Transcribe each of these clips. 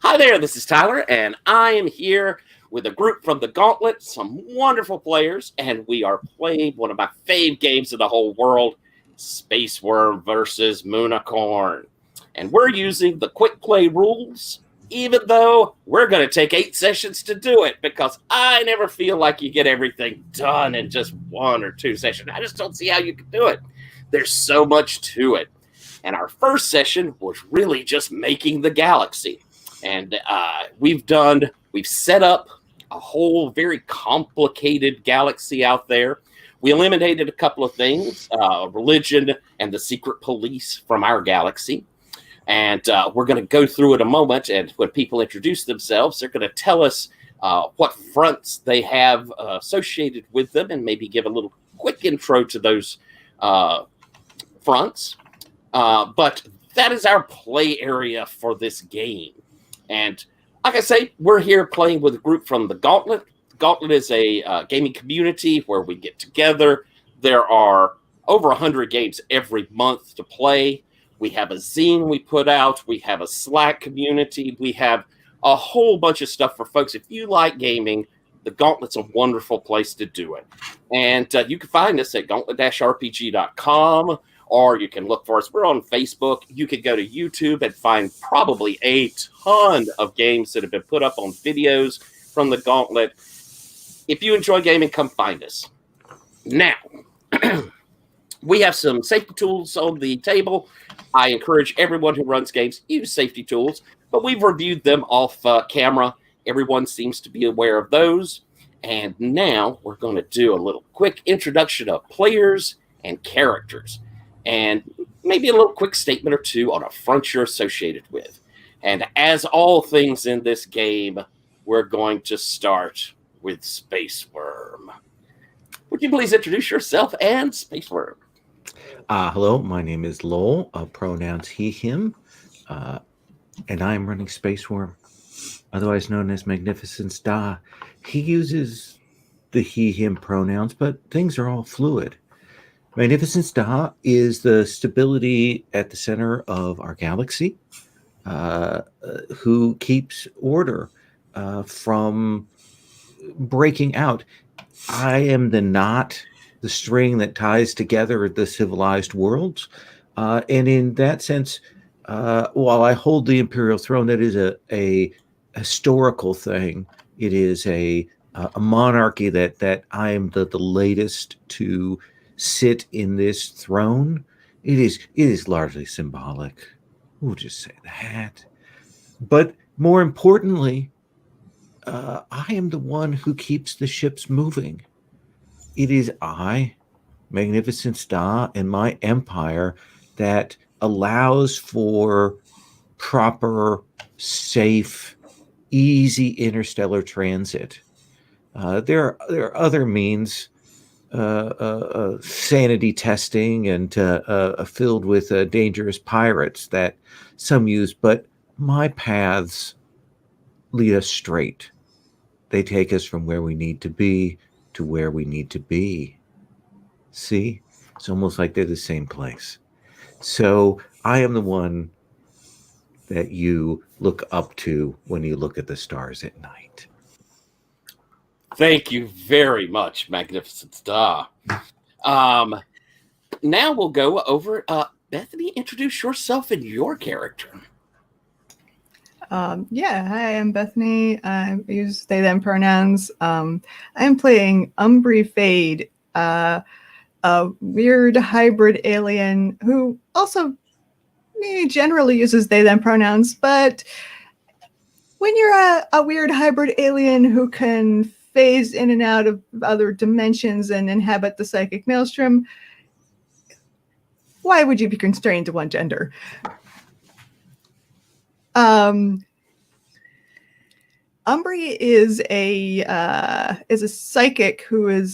Hi there, this is Tyler, and I am here with a group from the Gauntlet, some wonderful players, and we are playing one of my fave games in the whole world, Space Wurm versus Moonicorn. And we're using the quick play rules, even though we're going to take 8 sessions to do it, because I never feel like you get everything done in just 1 or 2 sessions. I just don't see how you can do it. There's so much to it. And our first session was really just making the galaxy. And we've set up a whole very complicated galaxy out there. We eliminated a couple of things, religion and the secret police from our galaxy. And we're going to go through in a moment. And when people introduce themselves, they're going to tell us what fronts they have associated with them and maybe give a little quick intro to those fronts. But that is our play area for this game. And like I say, we're here playing with a group from the Gauntlet. Gauntlet is a gaming community where we get together. There are over 100 games every month to play. We have a zine we put out. We have a Slack community. We have a whole bunch of stuff for folks. If you like gaming, the Gauntlet's a wonderful place to do it. And you can find us at gauntlet-rpg.com. Or you can look for us. We're on Facebook. You could go to YouTube and find probably a ton of games that have been put up on videos from the Gauntlet. If you enjoy gaming, come find us. Now, we have some safety tools on the table. I encourage everyone who runs games, use safety tools, but we've reviewed them off camera. Everyone seems to be aware of those. And now we're going to do a little quick introduction of players and characters. And maybe a little quick statement or two on a front you're associated with. And as all things in this game, we're going to start with Space Wurm. Would you please introduce yourself and Space Wurm? Hello, my name is Lowell, pronouns he, him, and I am running Space Wurm, otherwise known as Magnificence Da. He uses the he, him pronouns, but things are all fluid. Magnificence Da is the stability at the center of our galaxy, who keeps order from breaking out. I am the knot, the string that ties together the civilized worlds. And in that sense, while I hold the imperial throne, that is a historical thing. It is a monarchy that I am the latest to sit in this throne. It is largely symbolic. We'll just say that. But more importantly, I am the one who keeps the ships moving. It is I, Magnificence Da, and my empire that allows for proper, safe, easy interstellar transit. There are other means, sanity testing and filled with dangerous pirates that some use, but my paths lead us straight. They take us from where we need to be to where we need to be. See? It's almost like they're the same place. So I am the one that you look up to when you look at the stars at night. Thank you very much, Magnificence Da. Now we'll go over, Bethany, introduce yourself and your character. Hi, I'm Bethany. I use they, them pronouns. I'm playing Umbri Fade, a weird hybrid alien who also generally uses they, them pronouns, but when you're a weird hybrid alien who can phase in and out of other dimensions and inhabit the psychic maelstrom, why would you be constrained to one gender? Umbri is a psychic who is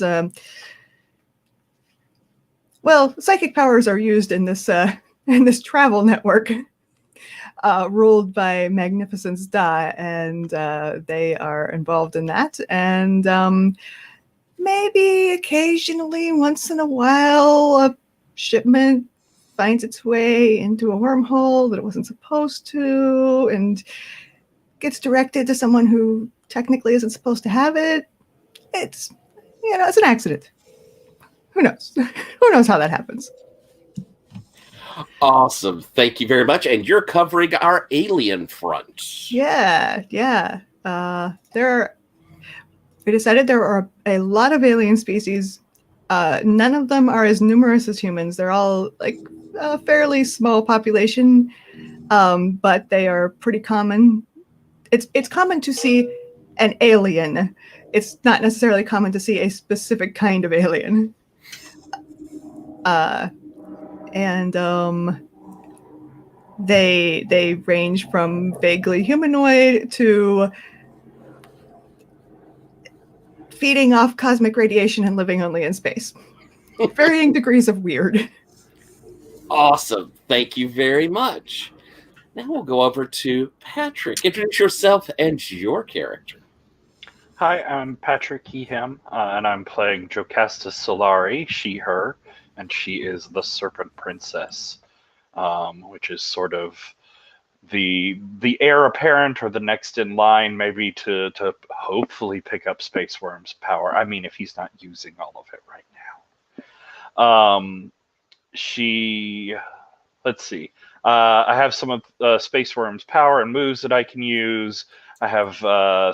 psychic powers are used in this travel network ruled by Magnificence Da, and they are involved in that. And maybe occasionally, once in a while, a shipment finds its way into a wormhole that it wasn't supposed to, and gets directed to someone who technically isn't supposed to have it, it's an accident. Who knows? Who knows how that happens? Awesome. Thank you very much. And you're covering our alien front. Yeah. We decided there are a lot of alien species. None of them are as numerous as humans. They're all like a fairly small population, but they are pretty common. It's common to see an alien. It's not necessarily common to see a specific kind of alien. They range from vaguely humanoid to feeding off cosmic radiation and living only in space. Varying degrees of weird. Awesome. Thank you very much. Now we'll go over to Patrick. Introduce yourself and your character. Hi, I'm Patrick Ehem, and I'm playing Jocasta Solari, she, her, and she is the Serpent Princess, which is sort of the heir apparent or the next in line, maybe to hopefully pick up Space Wurm's power. I mean, if he's not using all of it right now. Let's see. I have some of Space Wurm's power and moves that I can use. I have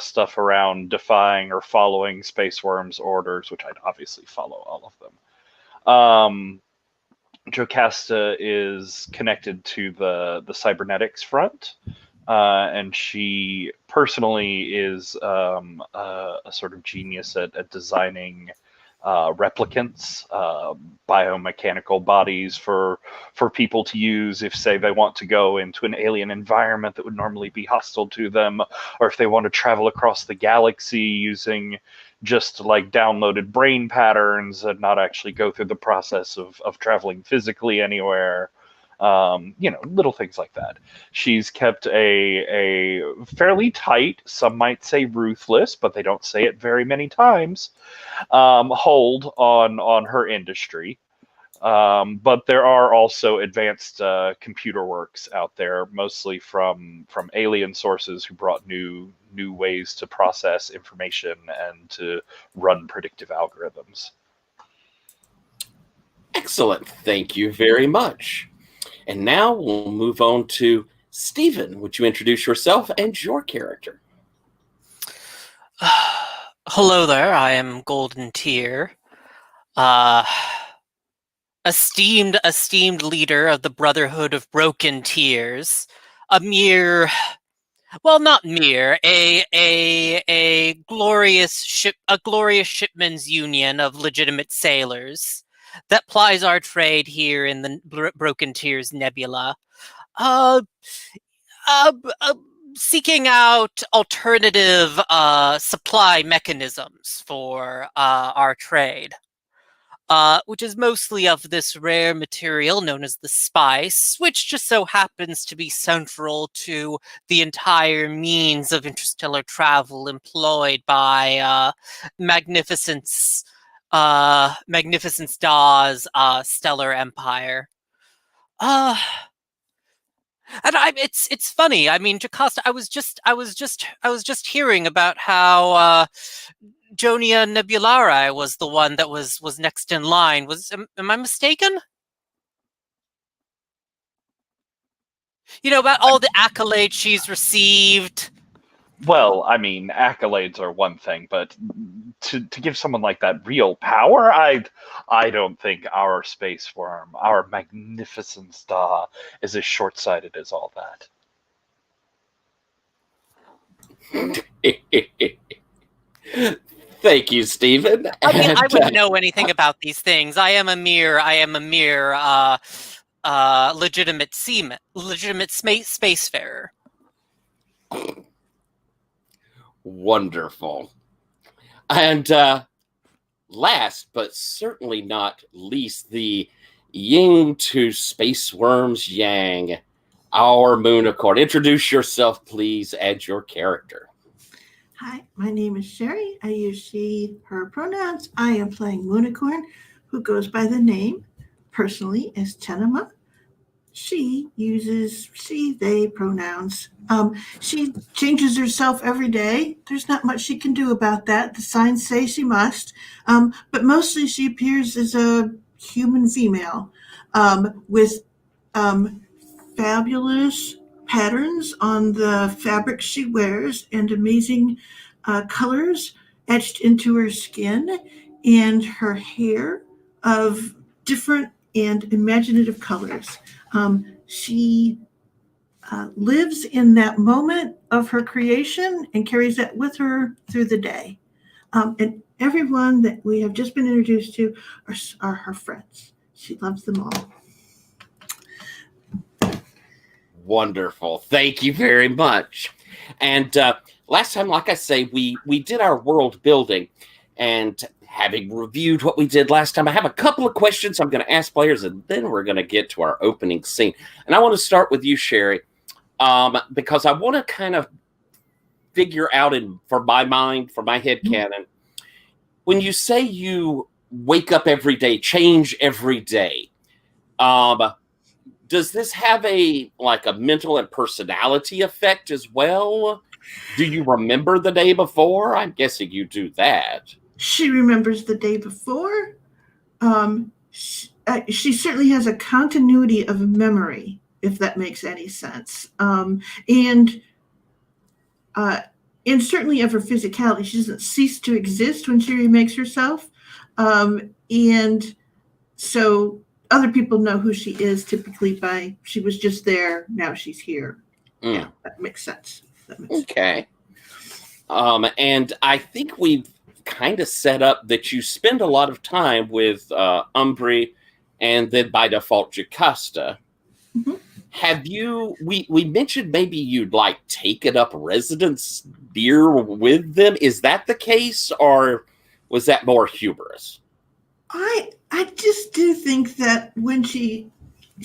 stuff around defying or following Space Wurm's orders, which I'd obviously follow all of them. Jocasta is connected to the cybernetics front, and she personally is a sort of genius at designing replicants, biomechanical bodies for people to use if, say, they want to go into an alien environment that would normally be hostile to them, or if they want to travel across the galaxy using just like downloaded brain patterns and not actually go through the process of traveling physically anywhere. Little things like that. She's kept a fairly tight, some might say ruthless, but they don't say it very many times, hold on her industry. But there are also advanced computer works out there, mostly from alien sources who brought new ways to process information and to run predictive algorithms. Excellent. Thank you very much. And now we'll move on to Stephen. Would you introduce yourself and your character? Hello there. I am Golden Tear. Esteemed leader of the Brotherhood of Broken Tears. A mere, well, not mere, a glorious shipman's union of legitimate sailors that plies our trade here in the Broken Tears Nebula, seeking out alternative supply mechanisms for our trade, which is mostly of this rare material known as the spice, which just so happens to be central to the entire means of interstellar travel employed by Magnificence Da's stellar empire. And it's funny. I mean, Jocasta, I was just hearing about how Jonia Nebulari was the one that was next in line. Am I mistaken? About all the accolades she's received. Well, I mean, accolades are one thing, but to give someone like that real power, I don't think our Space Wurm, our magnificent star, is as short-sighted as all that. Thank you, Stephen. I mean, I wouldn't know anything about these things. I am a mere legitimate spacefarer. Wonderful. And last but certainly not least, the yin to Space Wurm's yang, our Moonicorn. Introduce yourself, please, and your character. Hi, my name is Sherry. I use she, her pronouns. I am playing Moonicorn, who goes by the name, personally, as Chenema. she uses she, they pronouns. She changes herself every day. There's not much she can do about that. The signs say she must. But mostly she appears as a human female with fabulous patterns on the fabric she wears and amazing colors etched into her skin and her hair of different and imaginative colors. She lives in that moment of her creation and carries that with her through the day. And everyone that we have just been introduced to are her friends. She loves them all. Wonderful. Thank you very much. And last time, like I say, we did our world building, and having reviewed what we did last time, I have a couple of questions I'm going to ask players, and then we're going to get to our opening scene. And I want to start with you, Sherry, because I want to kind of figure out, for my mind, for my headcanon, when you say you wake up every day, change every day, does this have a mental and personality effect as well? Do you remember the day before? I'm guessing you do that. She remembers the day before. She certainly has a continuity of memory, if that makes any sense. And certainly of her physicality. She doesn't cease to exist when she remakes herself. And so other people know who she is typically by she was just there, now she's here. Yeah, that makes sense. Okay. And I think we've kind of set up that you spend a lot of time with Umbri and then by default Jocasta. Mm-hmm. Have you, we mentioned maybe you'd taken up residence beer with them. Is that the case, or was that more humorous? I just do think that when she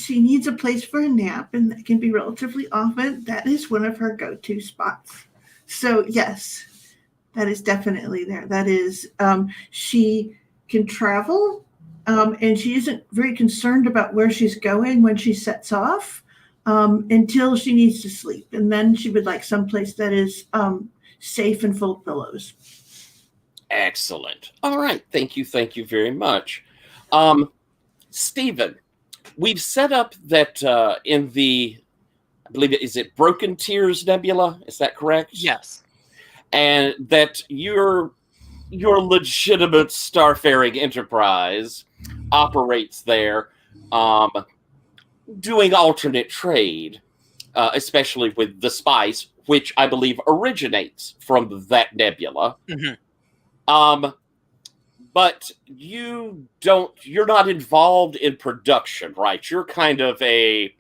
needs a place for a nap, and that can be relatively often, that is one of her go-to spots. So yes, that is definitely there. That is, she can travel, and she isn't very concerned about where she's going when she sets off until she needs to sleep. And then she would like someplace that is safe and full of pillows. Excellent. All right. Thank you very much. Stephen, we've set up that in the, I believe is it Broken Tears Nebula? Is that correct? Yes. And that your legitimate starfaring enterprise operates there, doing alternate trade, especially with the spice, which I believe originates from that nebula. Mm-hmm. But you're not involved in production, right? You're kind of a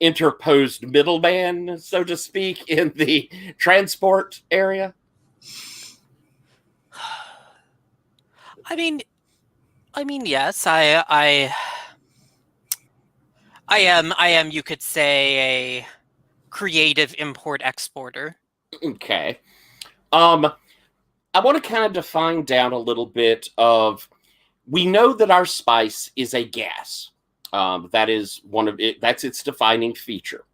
interposed middleman, so to speak, in the transport area. I mean, yes, I am, you could say, a creative import exporter. Okay. I want to kind of define down a little bit of, we know that our spice is a gas. That is that's its defining feature.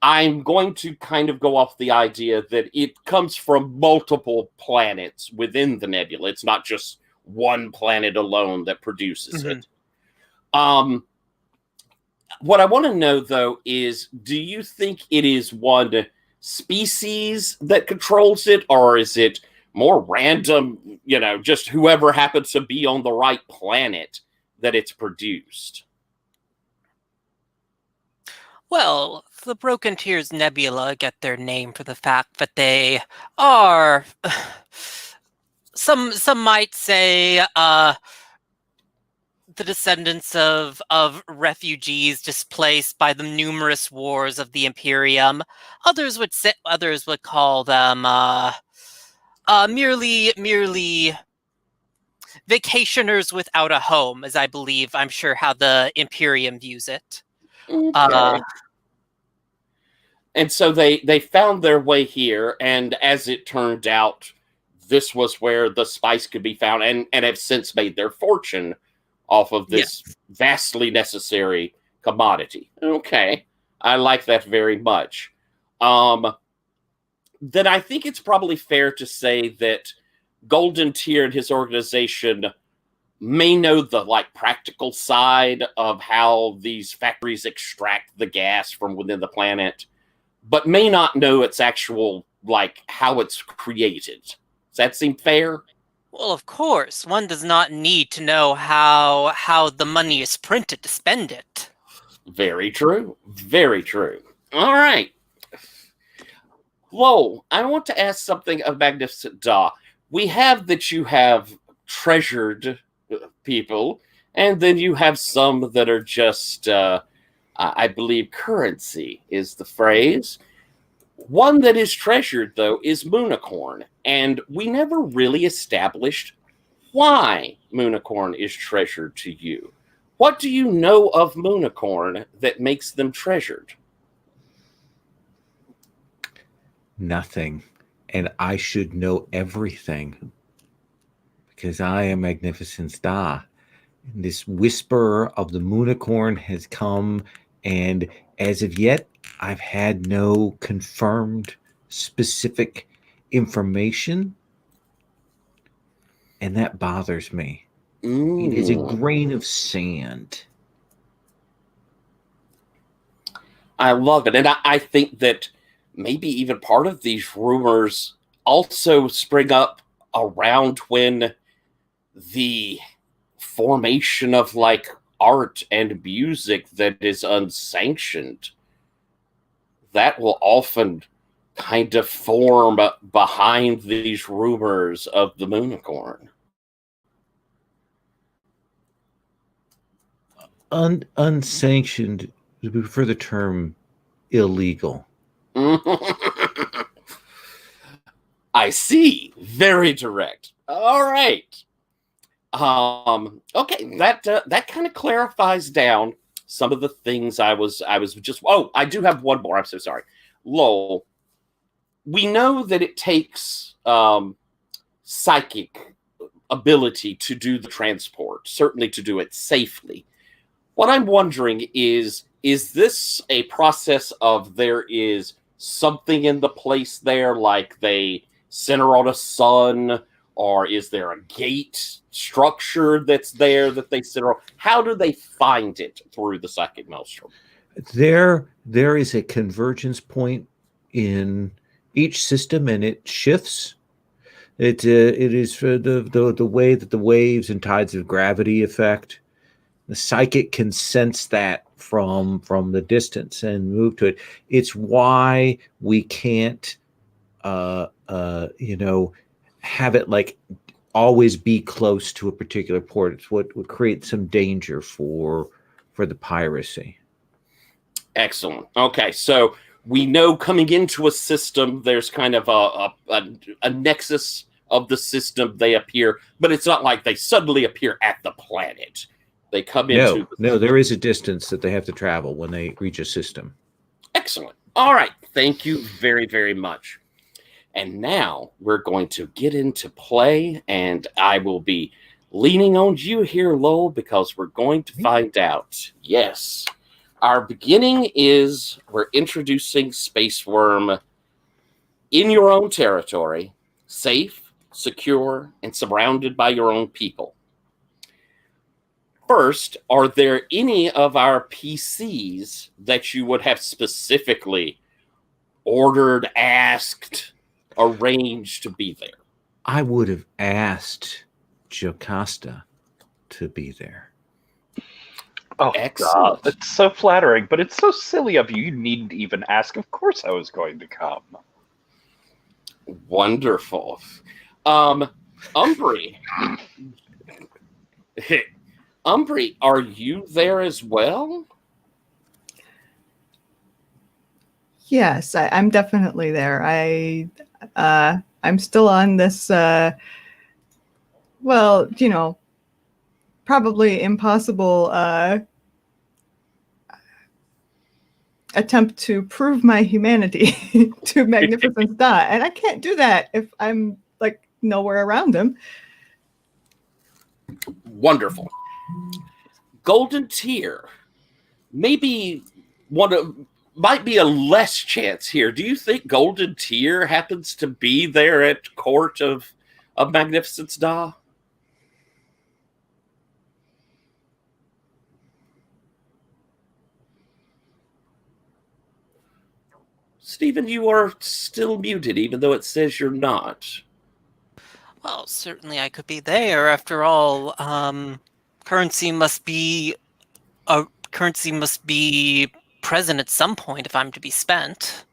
I'm going to kind of go off the idea that it comes from multiple planets within the nebula. It's not just one planet alone that produces it. What I want to know, though, is do you think it is one species that controls it, or is it more random, just whoever happens to be on the right planet that it's produced? Well, the Broken Tears Nebula get their name for the fact that they are, some might say, the descendants of refugees displaced by the numerous wars of the Imperium. Others would call them merely vacationers without a home, as I'm sure how the Imperium views it. Okay. And so they found their way here, and as it turned out, this was where the spice could be found, and have since made their fortune off of this vastly necessary commodity. Okay, I like that very much. Then I think it's probably fair to say that Golden Tier and his organization may know the practical side of how these factories extract the gas from within the planet, but may not know its actual how it's created. Does that seem fair? Well, of course, one does not need to know how the money is printed to spend it. Very true. Very true. All right. Lowell, I want to ask something of Magnificent Da. We have that you have treasured people, and then you have some that are just, I believe, currency is the phrase. One that is treasured, though, is Moonicorn, and we never really established why Moonicorn is treasured to you. What do you know of Moonicorn that makes them treasured? Nothing. And I should know everything because I am Magnificent Da. And this whisper of the Moonicorn has come, and as of yet, I've had no confirmed specific information, and that bothers me. It is a grain of sand. I love it. And I think that maybe even part of these rumors also spring up around when the formation of art and music that is unsanctioned, that will often kind of form behind these rumors of the Moonicorn. Unsanctioned, we prefer the term illegal. I see. Very direct. All right. Okay, that kind of clarifies down some of the things I was just. Oh, I do have one more. I'm so sorry. Lowell, we know that it takes psychic ability to do the transport, certainly to do it safely. What I'm wondering is this a process of there is something in the place there, like they center on a sun, or is there a gate structure that's there that they center on? How do they find it through the psychic maelstrom? There is a convergence point in each system, and it shifts. It is for the way that the waves and tides of gravity affect. The psychic can sense that from the distance and move to it. It's why we can't, have it always be close to a particular port. It's what would create some danger for the piracy. Excellent. Okay, so we know coming into a system, there's kind of a nexus of the system. They appear, but it's not like they suddenly appear at the planet. They come into... No, there is a distance that they have to travel when they reach a system. Excellent. All right. Thank you very, very much. And now we're going to get into play, and I will be leaning on you here, Lowell, because we're going to find out. Yes. Our beginning is we're introducing Space Wurm in your own territory, safe, secure, and surrounded by your own people. First, are there any of our PCs that you would have specifically ordered, asked, arranged to be there? I would have asked Jocasta to be there. Oh, Excellent. God, it's so flattering, but it's so silly of you. You needn't even ask. Of course I was going to come. Wonderful. Umbry. Umbry, are you there as well? Yes, I'm definitely there. I'm still on this, probably impossible attempt to prove my humanity to Magnificent Da, and I can't do that if I'm nowhere around him. Wonderful. Golden Tier, maybe one of might be a less chance here. Do you think Golden Tear happens to be there at court of Magnificence Da? Stephen, you are still muted, even though it says you're not. Well, certainly I could be there. After all, currency must be present at some point if I'm to be spent.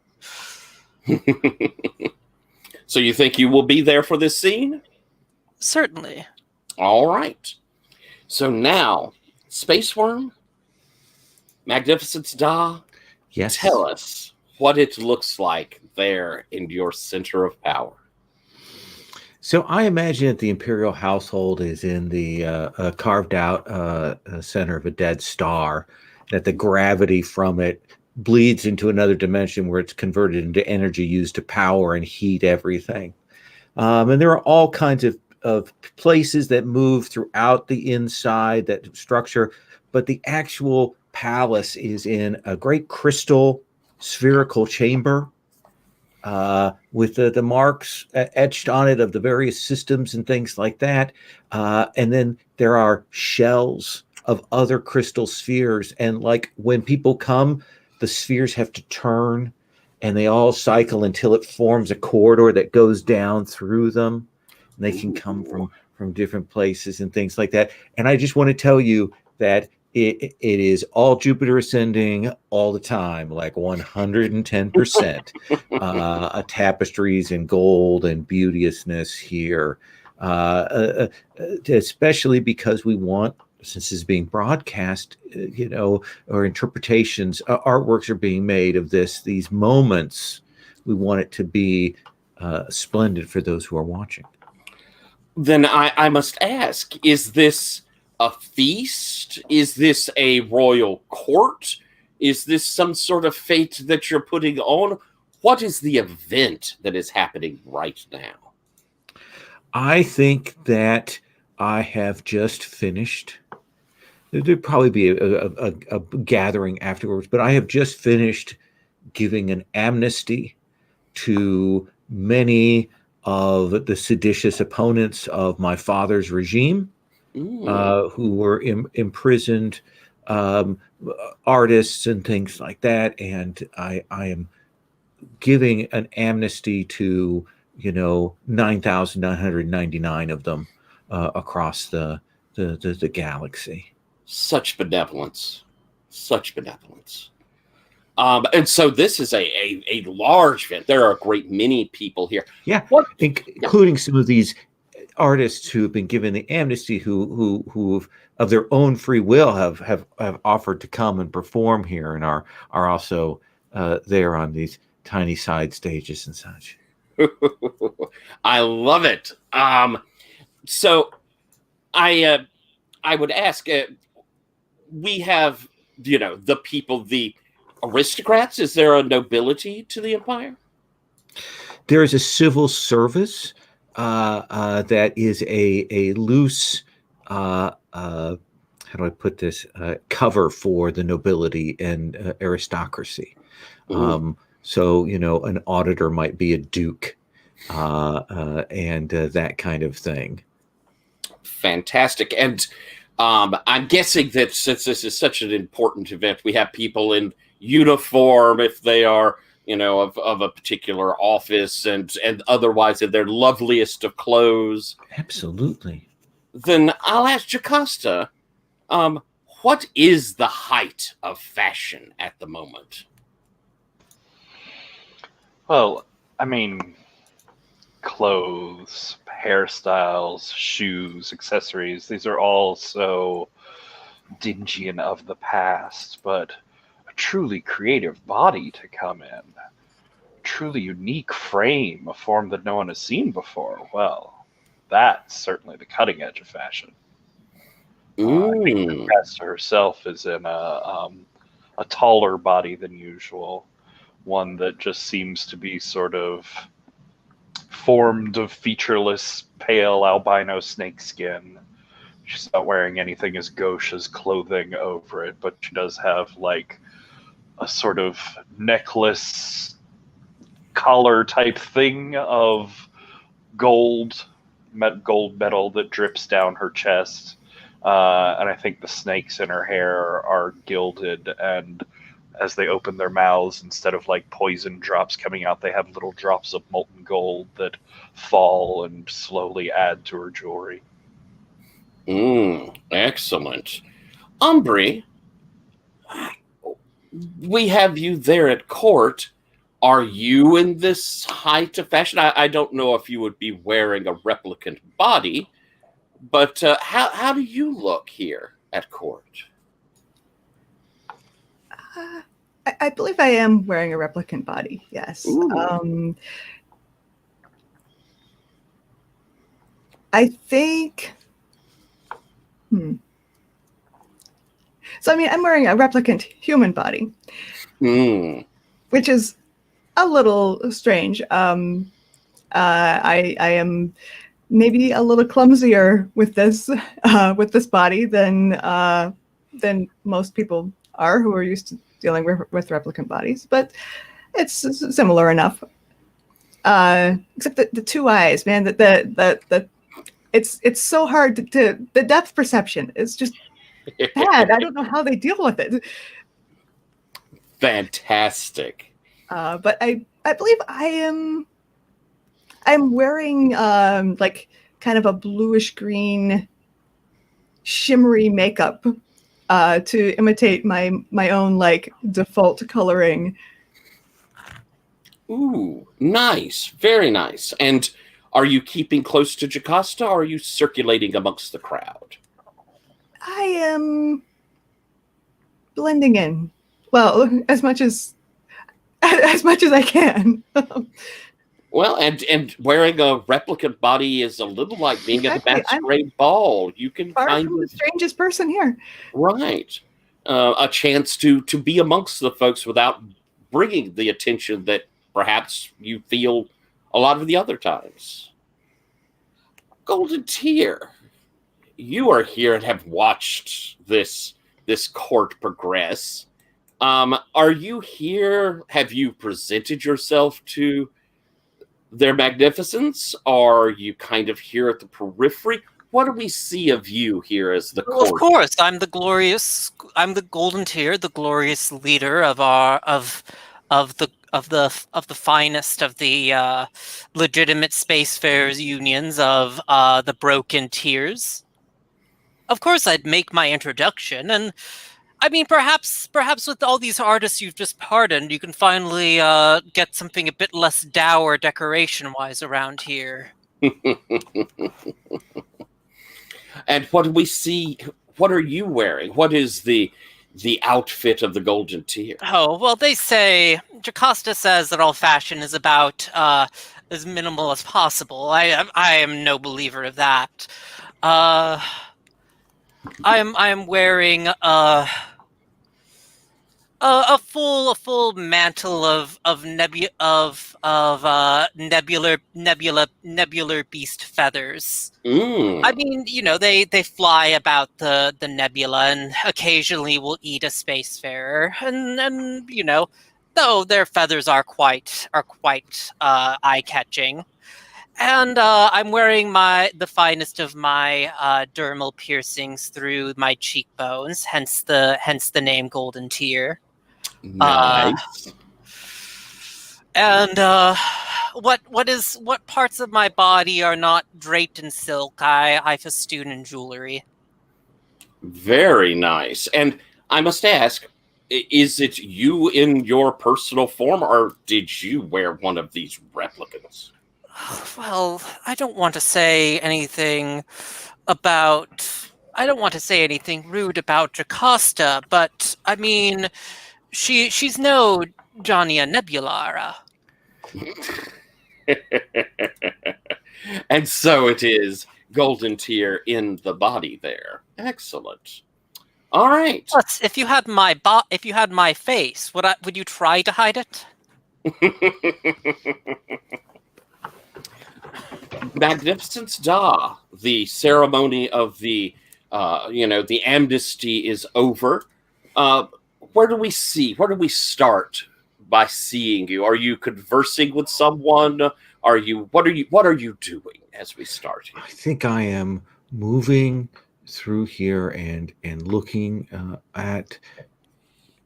So you think you will be there for this scene? Certainly. All right. So now, Space Worm, Magnificence Da, Yes. tell us what it looks like there in your center of power. So I imagine that the imperial household is in the carved out center of a dead star, that the gravity from it bleeds into another dimension where it's converted into energy used to power and heat everything. And there are all kinds of places that move throughout the inside, that structure, but the actual palace is in a great crystal spherical chamber with the marks etched on it of the various systems and things like that. And then there are shells of other crystal spheres. And like when people come, the spheres have to turn and they all cycle until it forms a corridor that goes down through them. And they can come from different places and things like that. And I just want to tell you that it is all Jupiter ascending all the time, like 110%. Tapestries and gold and beauteousness here, especially because we want, since it's being broadcast, or interpretations, artworks are being made of these moments. We want it to be splendid for those who are watching. Then I must ask, is this a feast? Is this a royal court? Is this some sort of fete that you're putting on? What is the event that is happening right now? I think that I have just finished. There'd probably be a gathering afterwards, but I have just finished giving an amnesty to many of the seditious opponents of my father's regime, who were imprisoned, artists and things like that. And I am giving an amnesty to 9,999 of them across the galaxy. Such benevolence. And so this is a large event. There are a great many people here. Yeah, including some of these artists who have been given the amnesty, who of their own free will have offered to come and perform here, and are also there on these tiny side stages and such. I love it. So I would ask, we have, the people, the aristocrats. Is there a nobility to the empire? There is a civil service that is a loose, how do I put this, cover for the nobility and aristocracy. So, an auditor might be a duke and that kind of thing. Fantastic. And I'm guessing that since this is such an important event, we have people in uniform, if they are, of a particular office, and otherwise in their loveliest of clothes. Absolutely. Then I'll ask Jocasta, what is the height of fashion at the moment? Well, I mean, clothes, hairstyles, shoes, accessories, these are all so dingy and of the past, but a truly creative body to come in, truly unique frame, a form that no one has seen before. Well, that's certainly the cutting edge of fashion. I think the Cresta herself is in a taller body than usual, one that just seems to be sort of formed of featureless, pale albino snake skin. She's not wearing anything as gauche as clothing over it, but she does have like a sort of necklace collar type thing of gold metal that drips down her chest. And I think the snakes in her hair are gilded, and as they open their mouths, instead of like poison drops coming out, they have little drops of molten gold that fall and slowly add to her jewelry. Excellent. Umbri, we have you there at court. Are you in this height of fashion? I don't know if you would be wearing a replicant body, but how do you look here at court? I believe I am wearing a replicant body, yes. I think... So, I mean, I'm wearing a replicant human body, which is a little strange. I am maybe a little clumsier with this body than most people are who are used to dealing with replicant bodies, but it's similar enough. Except the two eyes, man. It's so hard to the depth perception is just bad. I don't know how they deal with it. Fantastic. But I believe I'm wearing like kind of a bluish green shimmery makeup to imitate my own like default coloring. Ooh, nice. Very nice. And are you keeping close to Jocasta, or are you circulating amongst the crowd? I am blending in. Well, as much as I can. Well, and wearing a replicant body is a little like being at a masquerade ball. You can find the strangest person here. Right. A chance to be amongst the folks without bringing the attention that perhaps you feel a lot of the other times. Golden Tear, you are here and have watched this court progress. Are you here? Have you presented yourself to their magnificence? Or are you kind of here at the periphery? What do we see of you here as the court? Of course, I'm the Golden Tear, the glorious leader of the finest of the legitimate spacefarers unions of the Broken Tears. Of course, I'd make my introduction, and I mean, perhaps with all these artists you've just pardoned, you can finally get something a bit less dour decoration-wise around here. And what do we see? What are you wearing? What is the outfit of the Golden Tear? Oh, well, they say, Jocasta says that all fashion is about as minimal as possible. I am no believer of that. I am wearing a full mantle of nebular beast feathers. I mean, you know, they fly about the nebula and occasionally will eat a spacefarer, and you know, though their feathers are quite eye catching. And I'm wearing the finest of my dermal piercings through my cheekbones, hence the name Golden Tear. Nice. And what parts of my body are not draped in silk? I festoon in jewelry. Very nice. And I must ask, is it you in your personal form, or did you wear one of these replicants? Well, I don't want to say anything rude about Jocasta, but I mean, she's no Johnny Nebulara. And so it is Golden Tear in the body there. Excellent. All right. Plus, if you had my face, would you try to hide it? Magnificence Da, the ceremony of the the amnesty is over. Where do we start by seeing you? Are you conversing with someone? What are you doing as we start here? I think I am moving through here and looking at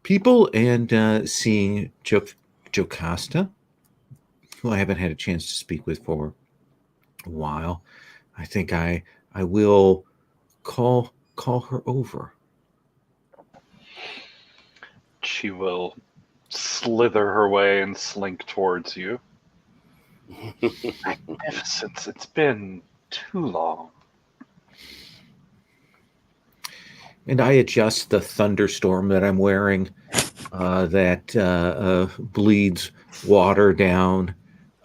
people and seeing Jocasta, who I haven't had a chance to speak with for a while. I think I will call her over. She will slither her way and slink towards you. Magnificence, it's been too long. And I adjust the thunderstorm that I'm wearing that bleeds water down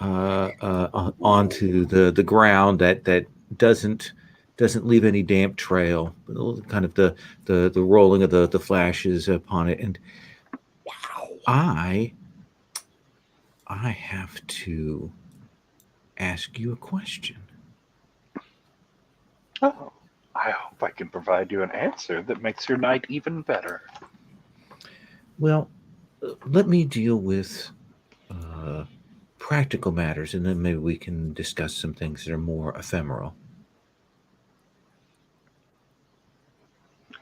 onto the ground that doesn't leave any damp trail. Kind of the rolling of the flashes upon it. And wow, I have to ask you a question. Oh, I hope I can provide you an answer that makes your night even better. Well, let me deal with practical matters, and then maybe we can discuss some things that are more ephemeral.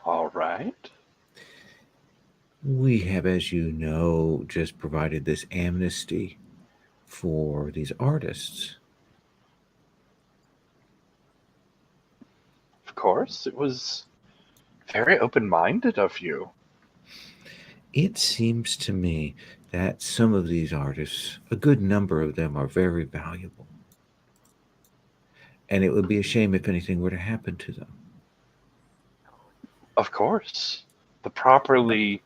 All right. We have, as you know, just provided this amnesty for these artists. Of course, it was very open-minded of you. It seems to me that some of these artists, a good number of them, are very valuable. And it would be a shame if anything were to happen to them. Of course. The properly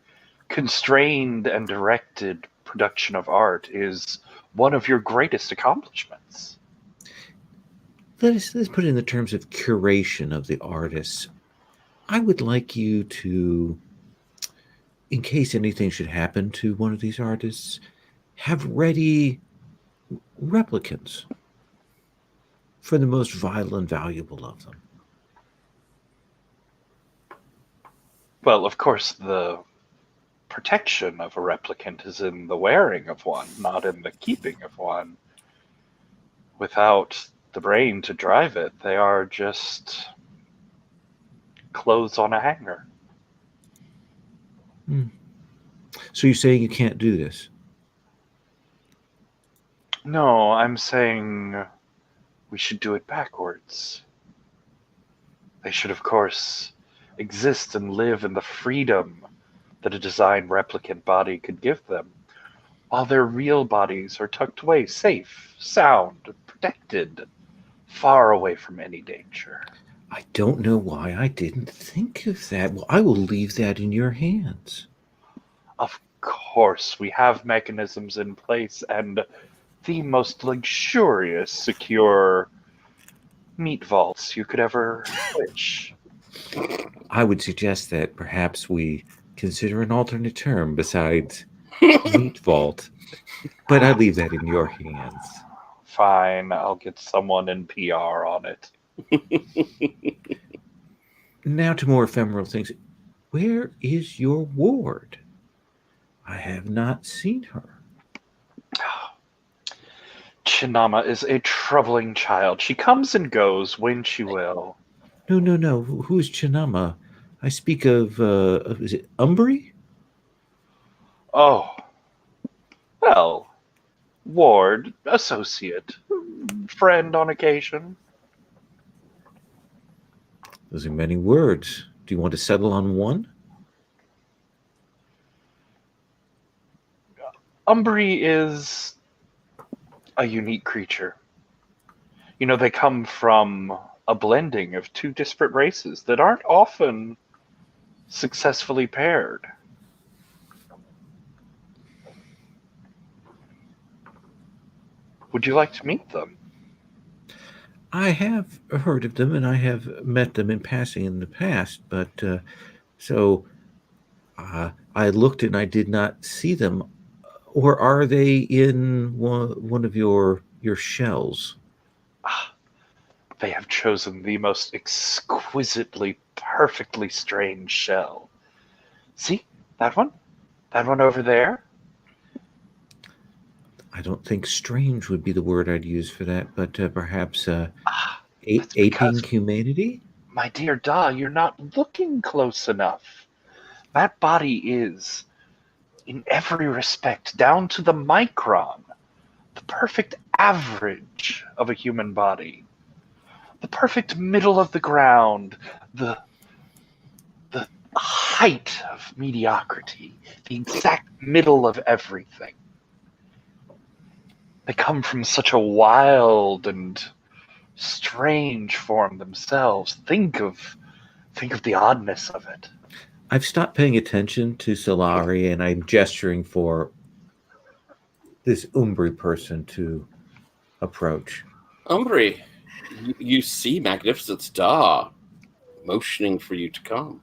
constrained and directed production of art is one of your greatest accomplishments. Let's put it in the terms of curation of the artists. I would like you to, in case anything should happen to one of these artists, have ready replicants for the most vital and valuable of them. Well, of course, the protection of a replicant is in the wearing of one, not in the keeping of one. Without the brain to drive it, they are just clothes on a hanger. So you're saying you can't do this? No, I'm saying we should do it backwards. They should, of course, exist and live in the freedom that a designed replicant body could give them, while their real bodies are tucked away, safe, sound, protected, far away from any danger. I don't know why I didn't think of that. Well, I will leave that in your hands. Of course, we have mechanisms in place and the most luxurious, secure meat vaults you could ever wish. I would suggest that perhaps we consider an alternate term besides meat vault, but I leave that in your hands. Fine, I'll get someone in PR on it. Now to more ephemeral things. Where is your ward? I have not seen her. Chinama is a troubling child. She comes and goes when she will. No. Who's Chinama? I speak of is it Umbri? Oh, well, ward, associate, friend on occasion. Those are many words. Do you want to settle on one? Umbri is a unique creature. You know, they come from a blending of two disparate races that aren't often successfully paired. Would you like to meet them? I have heard of them, and I have met them in passing in the past, but I looked and I did not see them. Or are they in one of your shells? They have chosen the most exquisitely, perfectly strange shell. See? That one? That one over there? I don't think strange would be the word I'd use for that, but perhaps That's aping because, humanity? my dear Da, you're not looking close enough. That body is, in every respect, down to the micron, the perfect average of a human body. The perfect middle of the ground, the height of mediocrity, the exact middle of everything. They come from such a wild and strange form themselves. Think of the oddness of it. I've stopped paying attention to Solari, and I'm gesturing for this Umbri person to approach. Umbri, you see Magnificent Star motioning for you to come.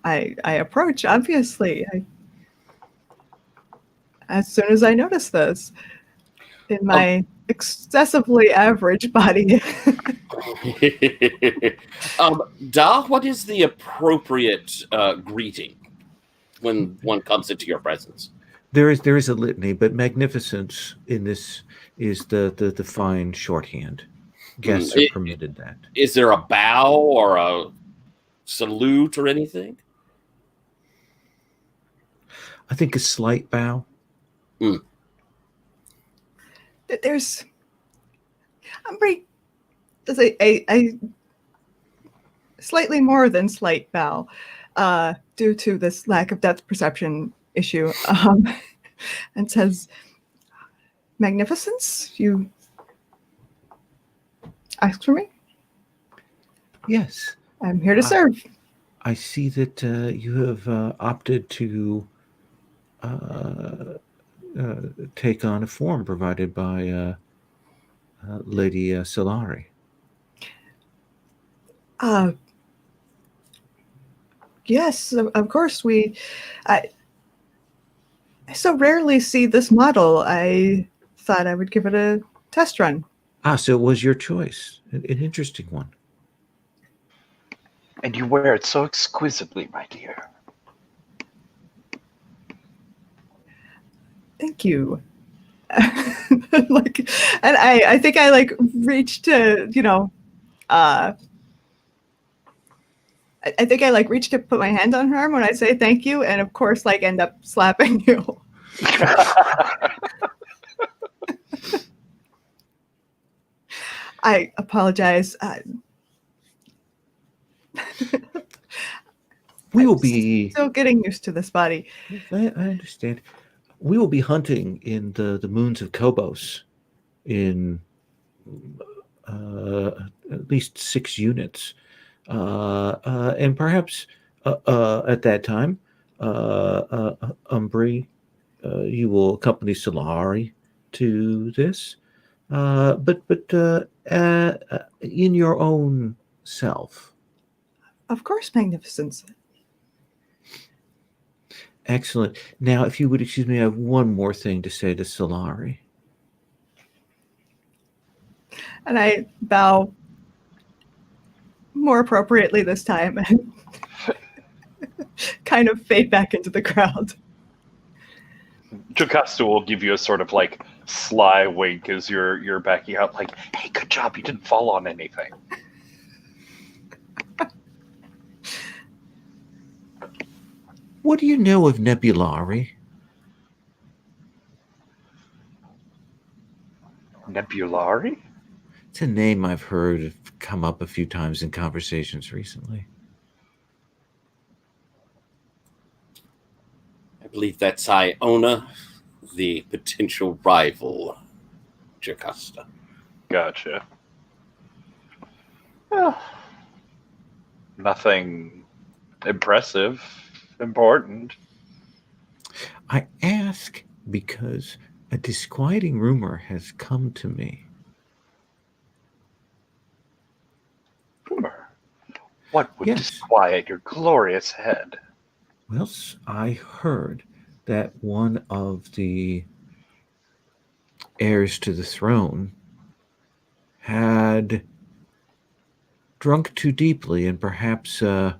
I approach, obviously. As soon as I notice this, in my excessively average body. Da, what is the appropriate greeting when one comes into your presence? There is a litany, but magnificence in this is the fine shorthand. Guests are permitted that. Is there a bow or a salute or anything? I think a slight bow. There's a slightly more than slight bow due to this lack of depth perception issue, and says, "Magnificence, you asked for me? Yes. I'm here to serve." I see that you have opted to take on a form provided by Lady Solari. Yes, of course. I so rarely see this model. I thought I would give it a test run. So it was your choice. An interesting one. And you wear it so exquisitely, my dear. Thank you. And I think I reached to, I think I reached to put my hand on her arm when I say thank you, and of course end up slapping you. I apologize. We will be still getting used to this body. I understand. We will be hunting in the moons of Kobos in at least 6 units, and perhaps at that time, Umbri, you will accompany Solari to this, but in your own self. Of course, Magnificence. Excellent. Now, if you would excuse me, I have one more thing to say to Solari. And I bow more appropriately this time and kind of fade back into the crowd. Jocasta will give you a sort of sly wink as you're backing out, hey, good job, you didn't fall on anything. What do you know of Nebulari? Nebulari? It's a name I've heard come up a few times in conversations recently. I believe that's Iona, the potential rival, Jocasta. Gotcha. Well, nothing impressive, important. I ask because a disquieting rumor has come to me. Rumor? What would Yes. disquiet your glorious head? Well, I heard that one of the heirs to the throne had drunk too deeply and perhaps, how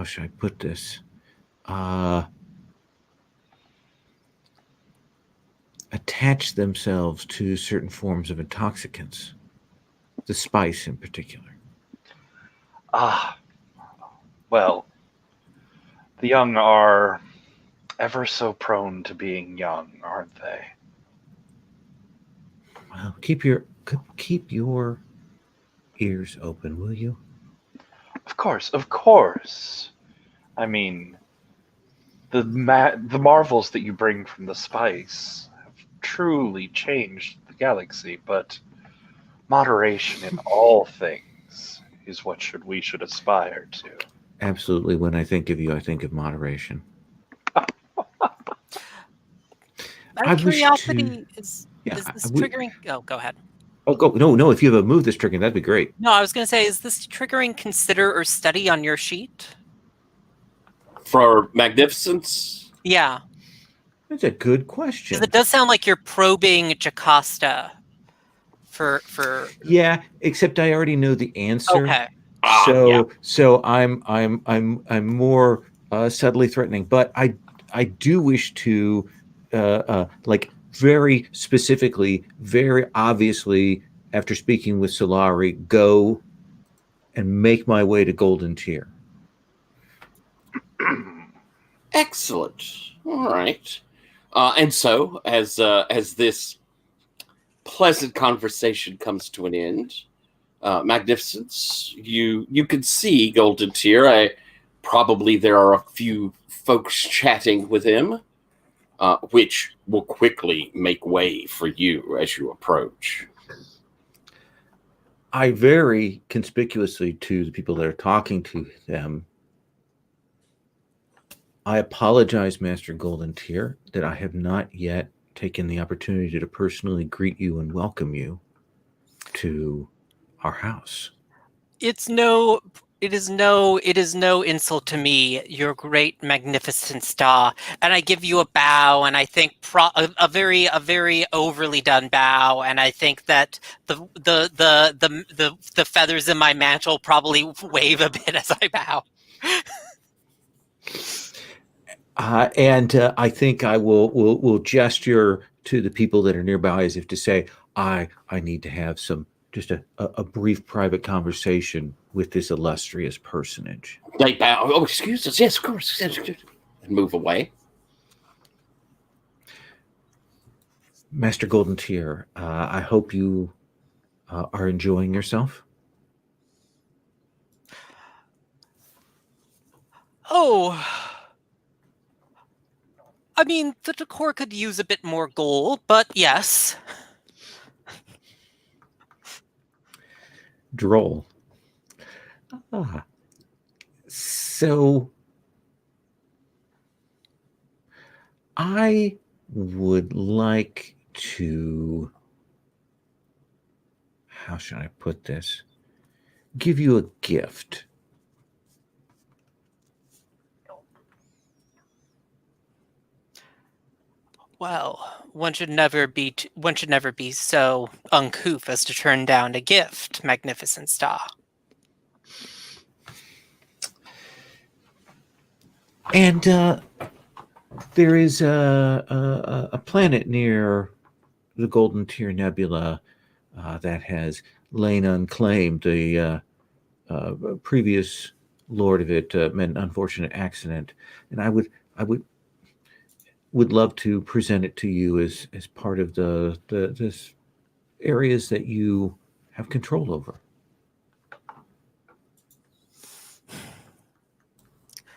should I put this? Attached themselves to certain forms of intoxicants, the spice in particular. Ah, well, the young are ever so prone to being young, aren't they? Well, keep your ears open, will you? Of course, of course. I mean, the marvels that you bring from the spice have truly changed the galaxy, but moderation in all things is what we should aspire to. Absolutely. When I think of you, I think of moderation. Out I of wish curiosity, to- is Yeah, this triggering? Oh, go ahead. Oh, go no! If you have a move that's triggering, that'd be great. No, I was going to say, is this triggering consider or study on your sheet? For magnificence? Yeah, That's a good question. because it does sound like you're probing Jocasta for. Yeah, except I already know the answer. Okay. So I'm more subtly threatening, but I do wish to like very specifically, very obviously, after speaking with Solari, go and make my way to Golden Tier. Excellent. All right. And so, as this pleasant conversation comes to an end, Magnificence, you can see Golden Tier. Probably there are a few folks chatting with him, which will quickly make way for you as you approach. I very conspicuously to the people that are talking to them, I apologize, Master Golden Tier, that I have not yet taken the opportunity to personally greet you and welcome you to our house. It is no insult to me, your great magnificent star. And I give you a bow, and I think a very overly done bow, and I think that the feathers in my mantle probably wave a bit as I bow. And I think I will gesture to the people that are nearby as if to say, I need to have just a brief private conversation with this illustrious personage. They bow. Oh, excuse us. Yes, of course. And move away. Master Golden Tier, I hope you are enjoying yourself. Oh, I mean, the decor could use a bit more gold, but yes. Droll. So I would like to, how should I put this? Give you a gift. Well, one should never be so uncouth as to turn down a gift, magnificent star. And there is a planet near the Golden Tier Nebula that has lain unclaimed. The previous lord of it met an unfortunate accident, and I would love to present it to you as part of this areas that you have control over.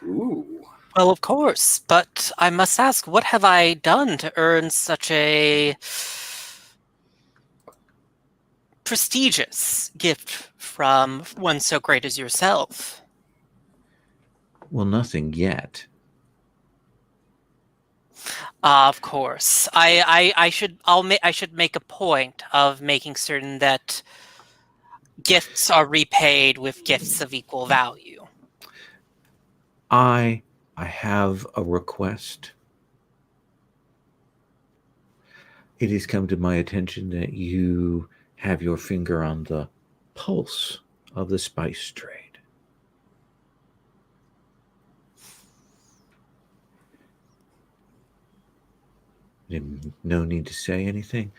Ooh. Well, of course, but I must ask, what have I done to earn such a prestigious gift from one so great as yourself? Well, nothing yet. Of course, I should make a point of making certain that gifts are repaid with gifts of equal value. I have a request. It has come to my attention that you have your finger on the pulse of the spice trade. No need to say anything,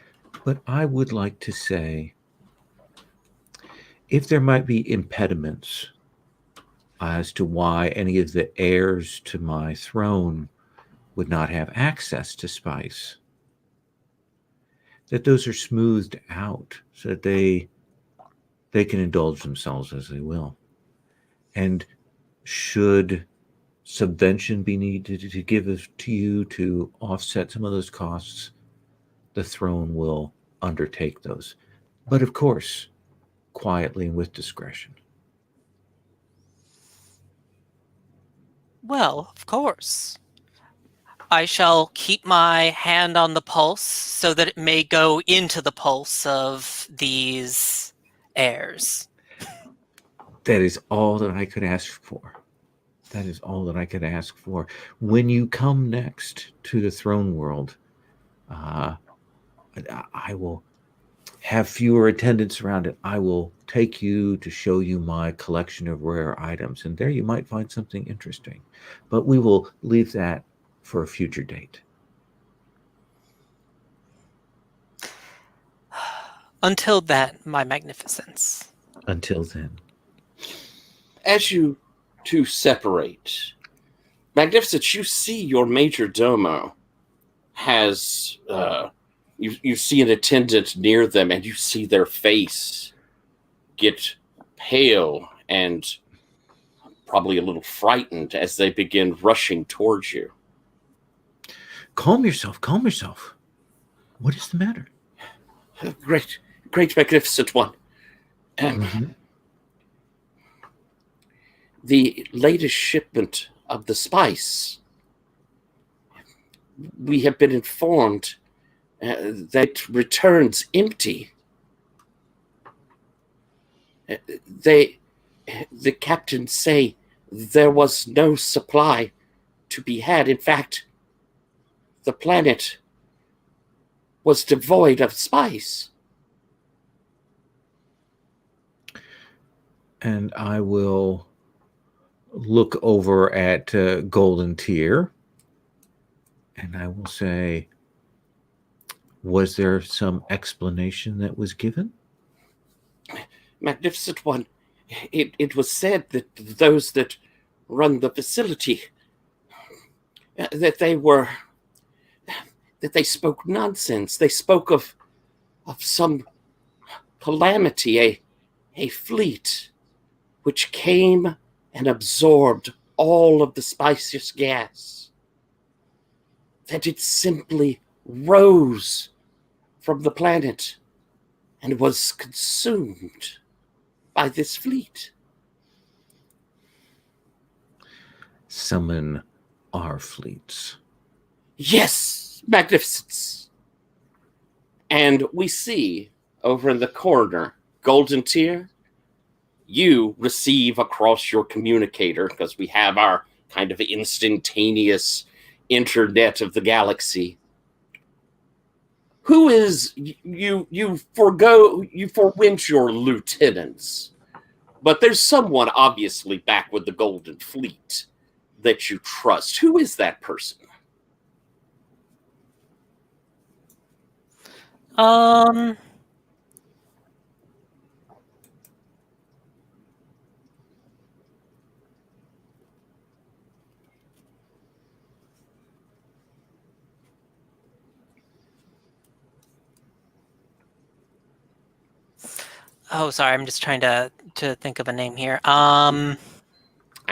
but I would like to say, if there might be impediments as to why any of the heirs to my throne would not have access to spice, that those are smoothed out so that they can indulge themselves as they will. And should subvention be needed to give to you to offset some of those costs, the throne will undertake those. But of course, quietly and with discretion. Well, of course. I shall keep my hand on the pulse so that it may go into the pulse of these heirs. That is all that I could ask for. That is all that I could ask for. When you come next to the throne world, I will have fewer attendants around it. I will take you to show you my collection of rare items, and there you might find something interesting. But we will leave that for a future date. Until then, my magnificence. Until then. As you two separate, Magnificence, you see your major domo has you see an attendant near them, and you see their face get pale and probably a little frightened as they begin rushing towards you. Calm yourself, calm yourself. What is the matter? Great, magnificent one. The latest shipment of the spice, we have been informed that it returns empty. The captains say there was no supply to be had. In fact, the planet was devoid of spice. And I will look over at Golden Tier, and I will say, was there some explanation that was given? Magnificent one, it was said that those that run the facility, that they spoke nonsense. They spoke of some calamity, a fleet which came and absorbed all of the spicious gas. That it simply rose from the planet and was consumed by this fleet. Summon our fleets. Yes, Magnificence. And we see over in the corner, Golden Tier, you receive across your communicator, because we have our kind of instantaneous internet of the galaxy. Who is you forwent your lieutenants, but there's someone obviously back with the Golden Fleet that you trust. Who is that person? Oh, sorry, I'm just trying to think of a name here. I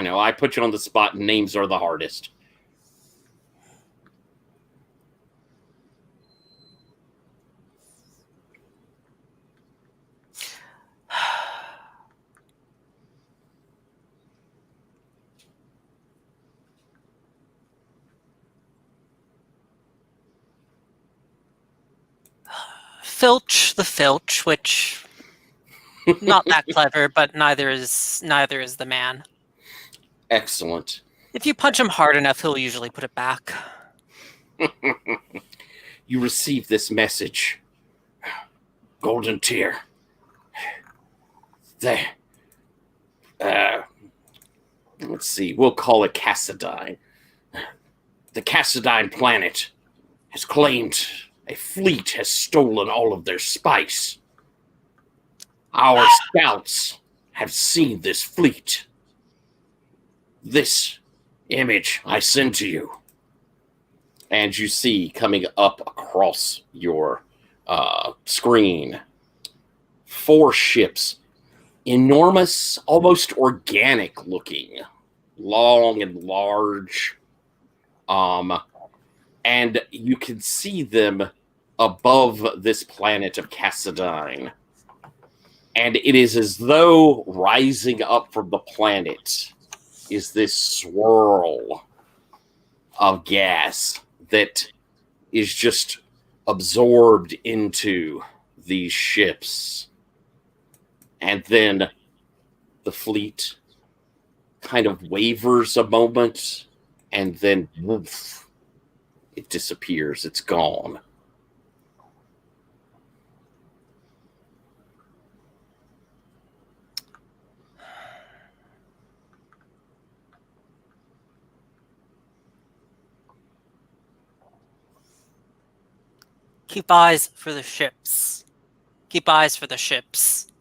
know, I put you on the spot, and names are the hardest. Filch the Filch, which not that clever, but neither is the man. Excellent. If you punch him hard enough, he'll usually put it back. you receive this message. Golden Tear. There. Let's see, we'll call it Cassadine. The Cassadine planet has claimed a fleet has stolen all of their spice. Our scouts have seen this fleet. This image I send to you. And you see coming up across your screen 4 ships, enormous, almost organic looking, long and large. And you can see them above this planet of Cassadine. And it is as though rising up from the planet is this swirl of gas that is just absorbed into these ships. And then the fleet kind of wavers a moment, and then woof, it disappears. It's gone. Keep eyes for the ships. Keep eyes for the ships.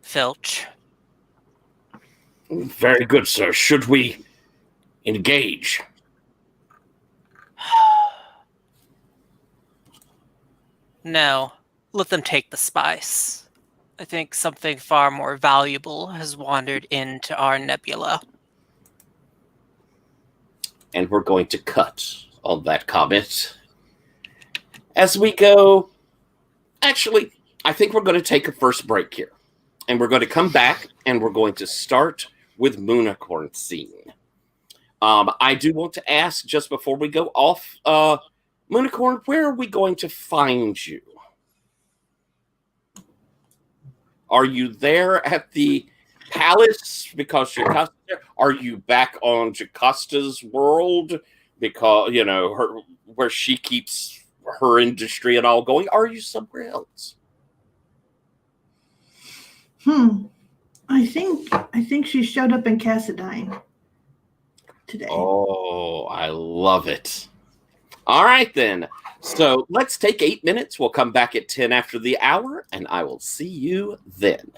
Filch. Very good, sir. Should we engage? No, let them take the spice. I think something far more valuable has wandered into our nebula. And we're going to cut on that comment. As we go, actually, I think we're going to take a first break here. And we're going to come back and we're going to start with Moonicorn scene. I do want to ask just before we go off, Moonicorn, where are we going to find you? Are you there at the palace because Jacosta's there? Are you back on Jacosta's world because, you know, her where she keeps her industry and all going? Are you somewhere else? I think she showed up in Cassadine today. Oh, I love it. All right, then. So let's take 8 minutes. We'll come back at 10 after the hour, and I will see you then.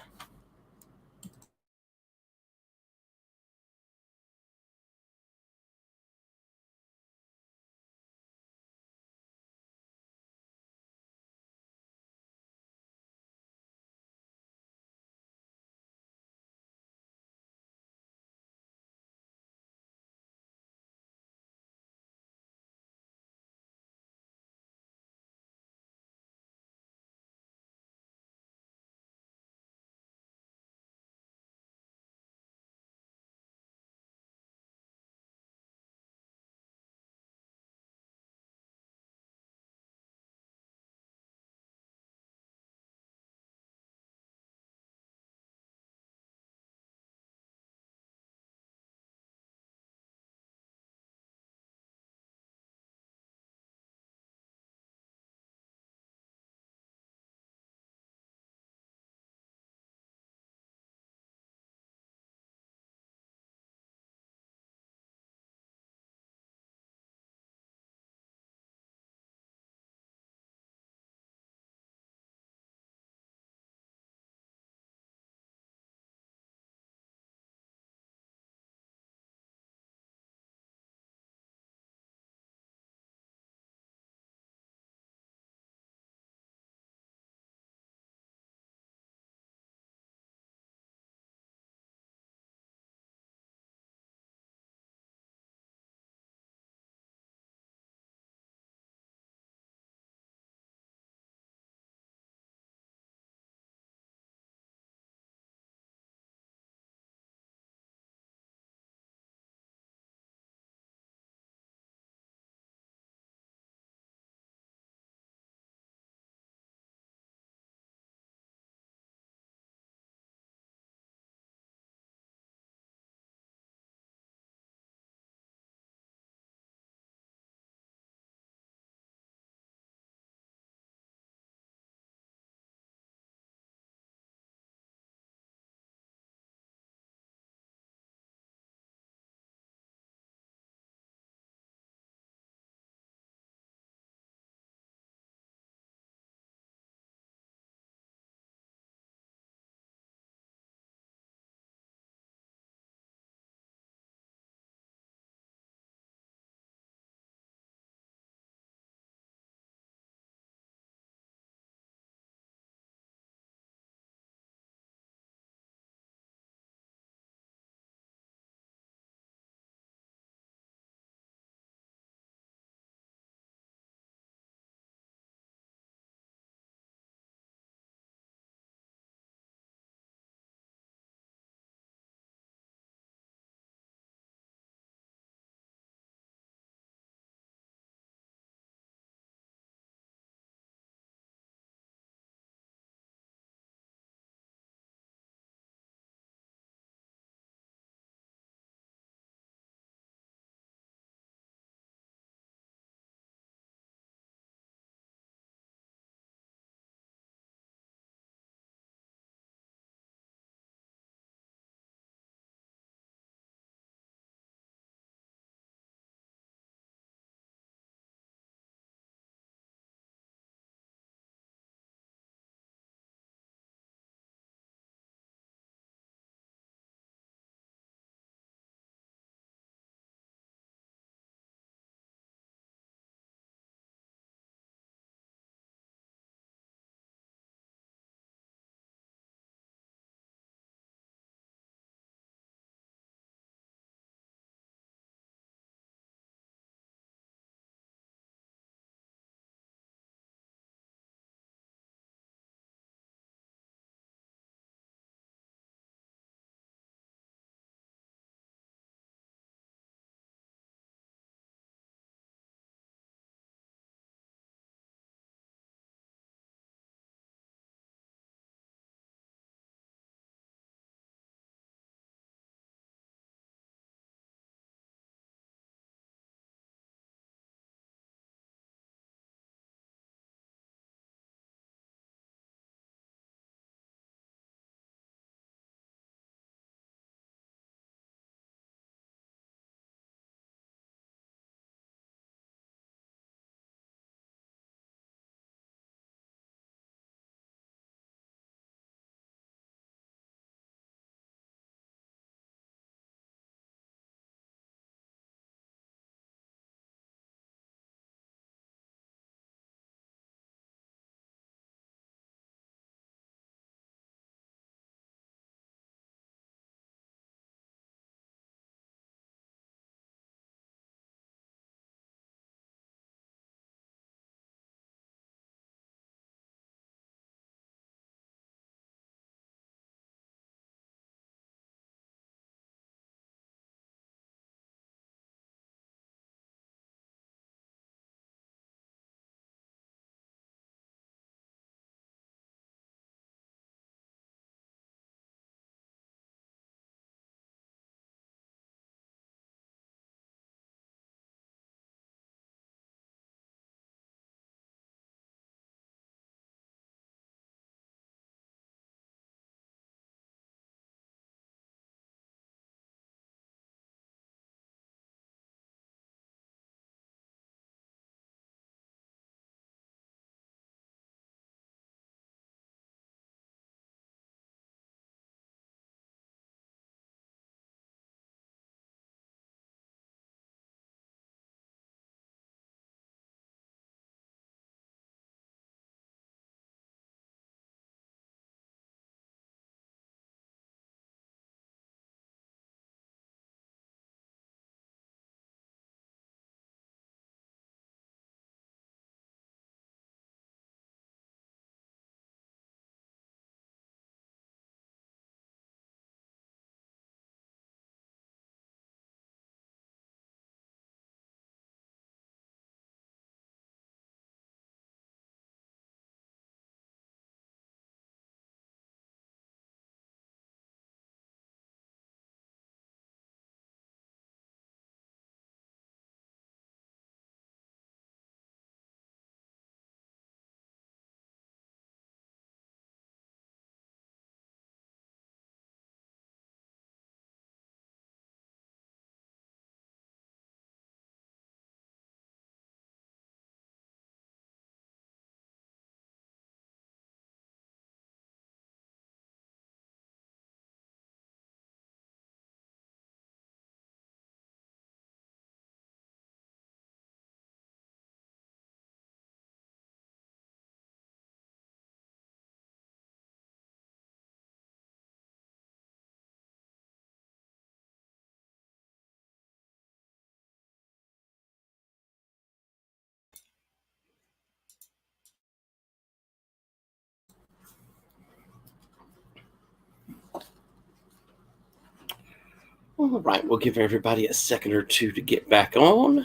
All right, we'll give everybody a second or two to get back on.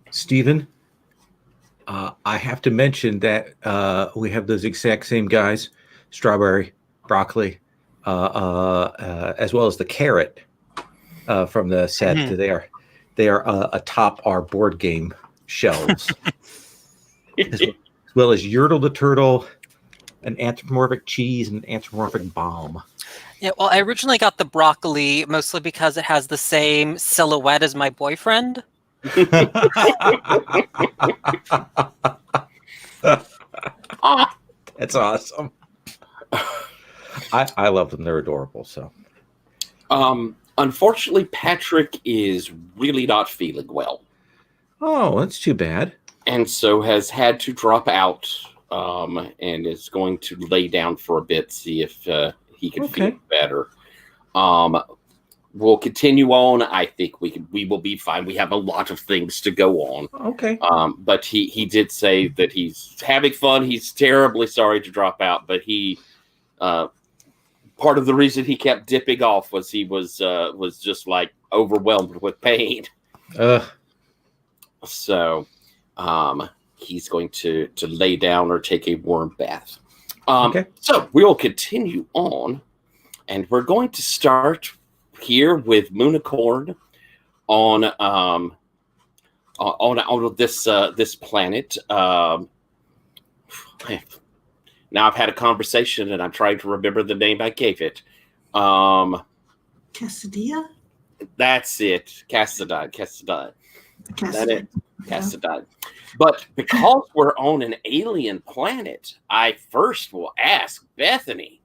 Stephen, I have to mention that we have those exact same guys, strawberry, broccoli, as well as the carrot from the set. They are atop our board game shelves, as well as Yertle the turtle, an anthropomorphic cheese, and an anthropomorphic bomb. Yeah, well, I originally got the broccoli mostly because it has the same silhouette as my boyfriend. That's awesome. I love them. They're adorable. So, unfortunately, Patrick is really not feeling well. Oh, that's too bad. And so has had to drop out, and is going to lay down for a bit, see if he can feel better. We'll continue on. I think we will be fine. We have a lot of things to go on. Okay. But he did say that he's having fun. He's terribly sorry to drop out, but he part of the reason he kept dipping off was he was just like overwhelmed with pain. So he's going to lay down or take a warm bath. So we'll continue on, and we're going to start here with Moonicorn on this planet. Now I've had a conversation and I'm trying to remember the name I gave it. Cassadia? That's it. Cassadine. That it. Yeah. Cassadine. But because we're on an alien planet, I first will ask Bethany.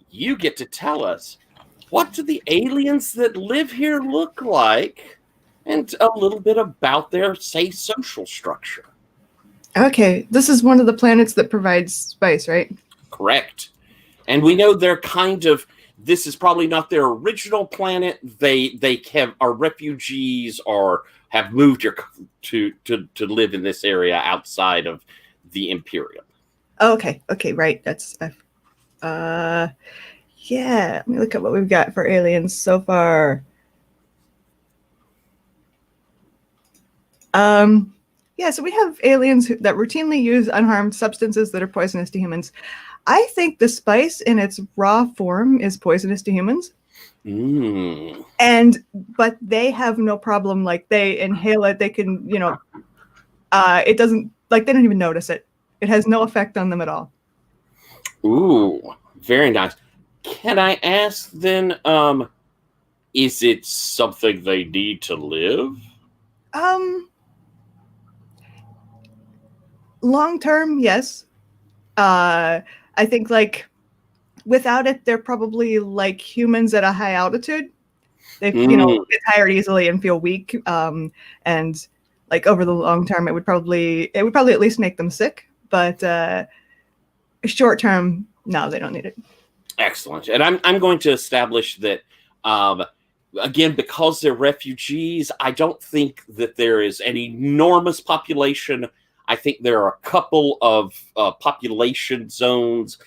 You get to tell us, what do the aliens that live here look like? And a little bit about their, say, social structure. Okay, this is one of the planets that provides spice, right? Correct. And we know they're kind of, this is probably not their original planet. They are refugees or have moved here to live in this area outside of the Imperium. Oh, okay, right. That's yeah. Let me look at what we've got for aliens so far. Yeah, so we have aliens that routinely use unharmed substances that are poisonous to humans. I think the spice in its raw form is poisonous to humans. But they have no problem. Like, they inhale it, they can, it doesn't, like, they don't even notice it. It has no effect on them at all. Ooh, very nice. Can I ask then, is it something they need to live? Long term, yes. I think, like, without it, they're probably like humans at a high altitude. They, get tired easily and feel weak. And like over the long term, it would probably at least make them sick. But short term, no, they don't need it. Excellent. And I'm going to establish that, again, because they're refugees, I don't think that there is an enormous population. I think there are a couple of population zones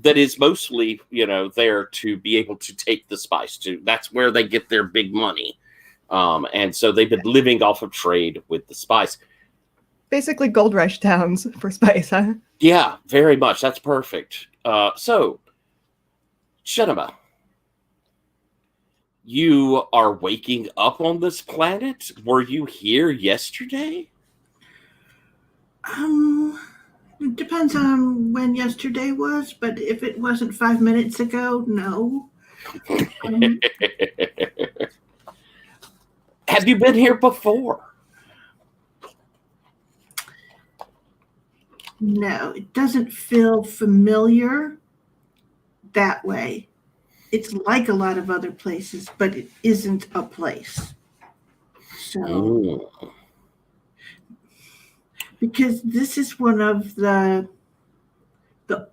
that is mostly, there to be able to take the spice to. That's where they get their big money. And so they've been living off of trade with the spice. Basically gold rush towns for spice, huh? Yeah, very much. That's perfect. So, Shenema, you are waking up on this planet? Were you here yesterday? It depends on when yesterday was, but if it wasn't 5 minutes ago, no. Have you been here before? No, it doesn't feel familiar that way. It's like a lot of other places, but it isn't a place. So, because this is one of the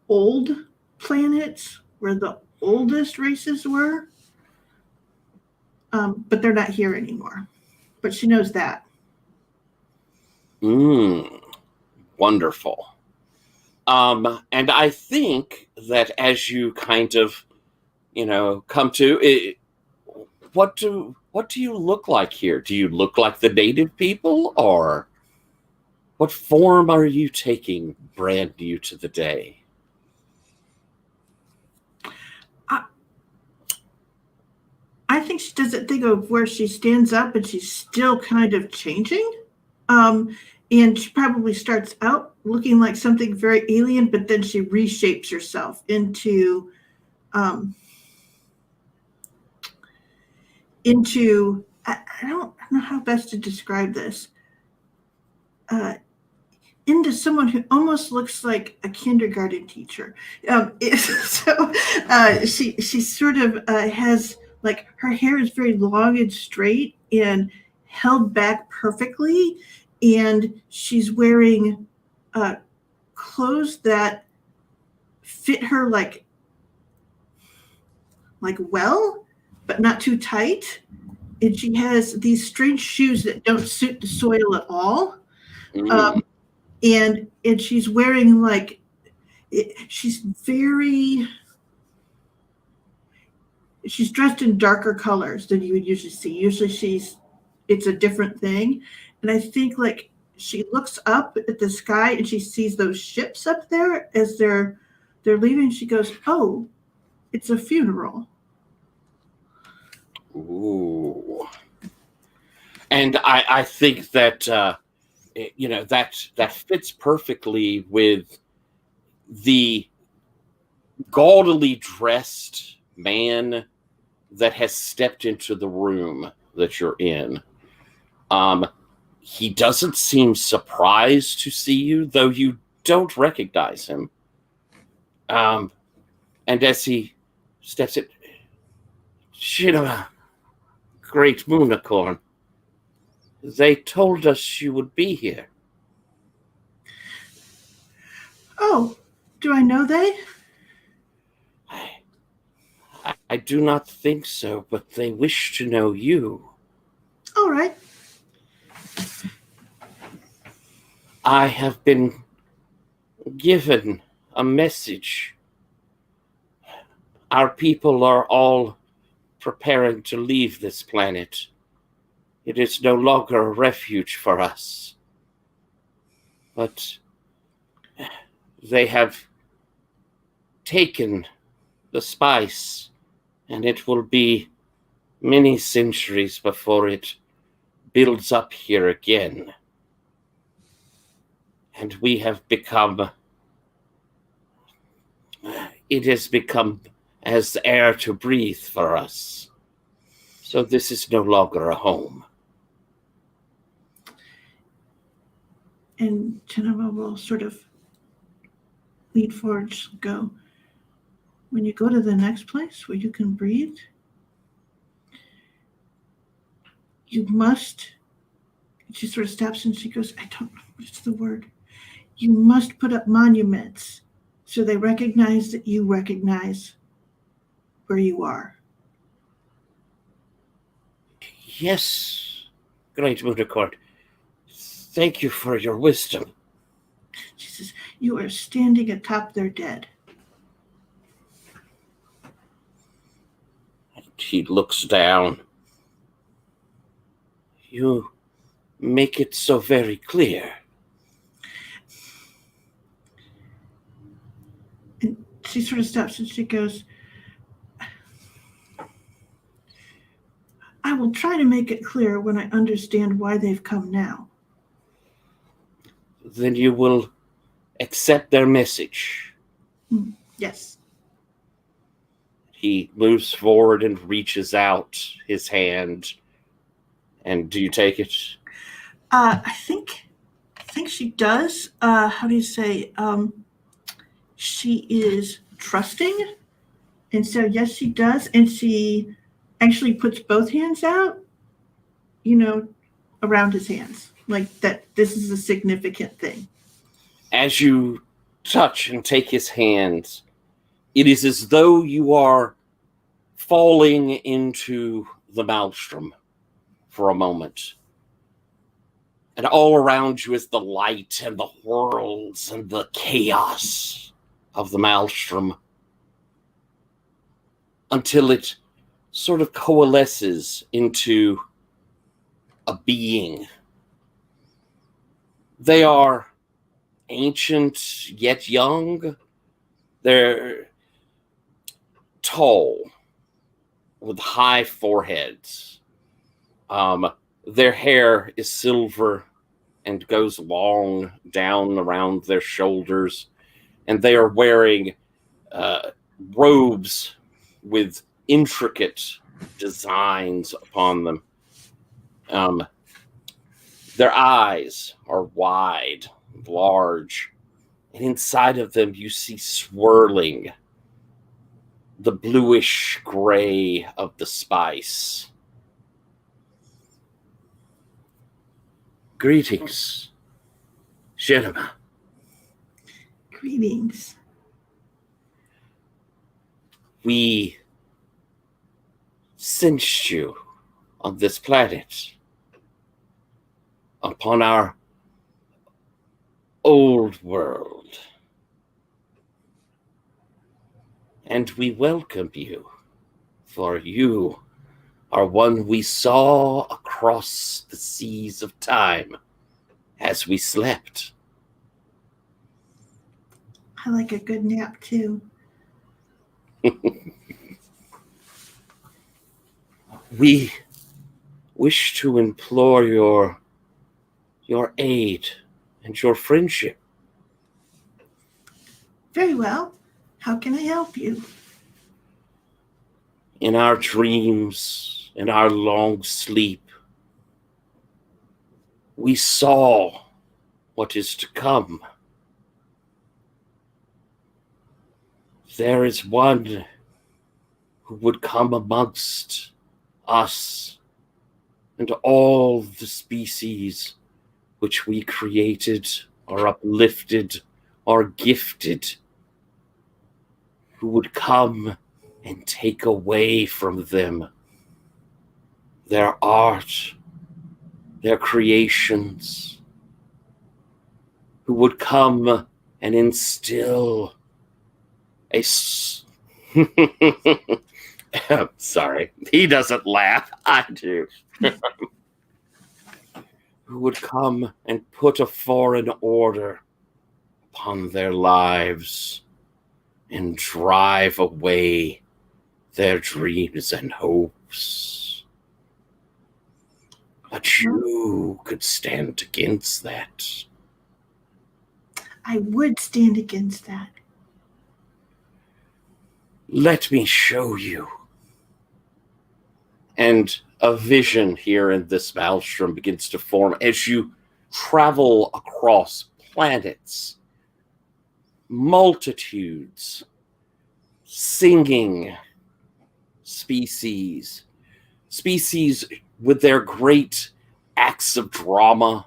old planets where the oldest races were, but they're not here anymore. But she knows that. Wonderful. And I think that as you kind of, come to it, what do you look like here? Do you look like the native people, or what form are you taking brand new to the day? I think she does that thing of where she stands up and she's still kind of changing. And she probably starts out looking like something very alien, but then she reshapes herself into I don't know how best to describe this. Into someone who almost looks like a kindergarten teacher. She sort of has, like, her hair is very long and straight and held back perfectly, and she's wearing clothes that fit her like well, but not too tight. And she has these strange shoes that don't suit the soil at all. And she's wearing she's dressed in darker colors than you would usually see. Usually it's a different thing. And I think she looks up at the sky and she sees those ships up there as they're leaving. She goes, "Oh, it's a funeral." Ooh. And I think that, that fits perfectly with the gaudily dressed man that has stepped into the room that you're in. He doesn't seem surprised to see you, though you don't recognize him. And as he steps in, "Shinema, great Moonicorn, they told us you would be here." "Oh, do I know they?" I do not think so, but they wish to know you. "All right." I have been given a message. Our people are all preparing to leave this planet. It is no longer a refuge for us. But they have taken the spice, and it will be many centuries before it builds up here again. And we have it has become as air to breathe for us. So this is no longer a home. And Geneva will sort of lean forward and go, "When you go to the next place where you can breathe, you must," she sort of stops and she goes, "I don't know what's the word. You must put up monuments so they recognize that you recognize where you are." Yes, great Moonicorn. Thank you for your wisdom. She says, "You are standing atop their dead." And he looks down. You make it so very clear. And she sort of stops and she goes, "I will try to make it clear when I understand why they've come now." Then you will accept their message. Yes. He moves forward and reaches out his hand. And do you take it? I think she does. How do you say? She is trusting, and so yes, she does, and she actually puts both hands out, around his hands, like that. This is a significant thing. As you touch and take his hands, it is as though you are falling into the maelstrom for a moment. And all around you is the light and the whirls and the chaos of the maelstrom, until it sort of coalesces into a being. They are ancient yet young. They're tall with high foreheads. Their hair is silver and goes long down around their shoulders, and they are wearing robes with intricate designs upon them. Their eyes are wide, large, and inside of them you see swirling the bluish gray of the spice. Greetings, Shenema. Greetings. We sensed you on this planet, upon our old world, and we welcome you, for you are one we saw across the seas of time as we slept. I like a good nap too. We wish to implore your aid and your friendship. Very well. How can I help you? In our dreams, in our long sleep, we saw what is to come. There is one who would come amongst us and all the species which we created or uplifted or gifted, who would come and take away from them their art, their creations, who would come and instill a sorry, he doesn't laugh, I do. Who would come and put a foreign order upon their lives and drive away their dreams and hopes. But you could stand against that. I would stand against that. Let me show you. And a vision here in this maelstrom begins to form as you travel across planets, multitudes, singing species with their great acts of drama,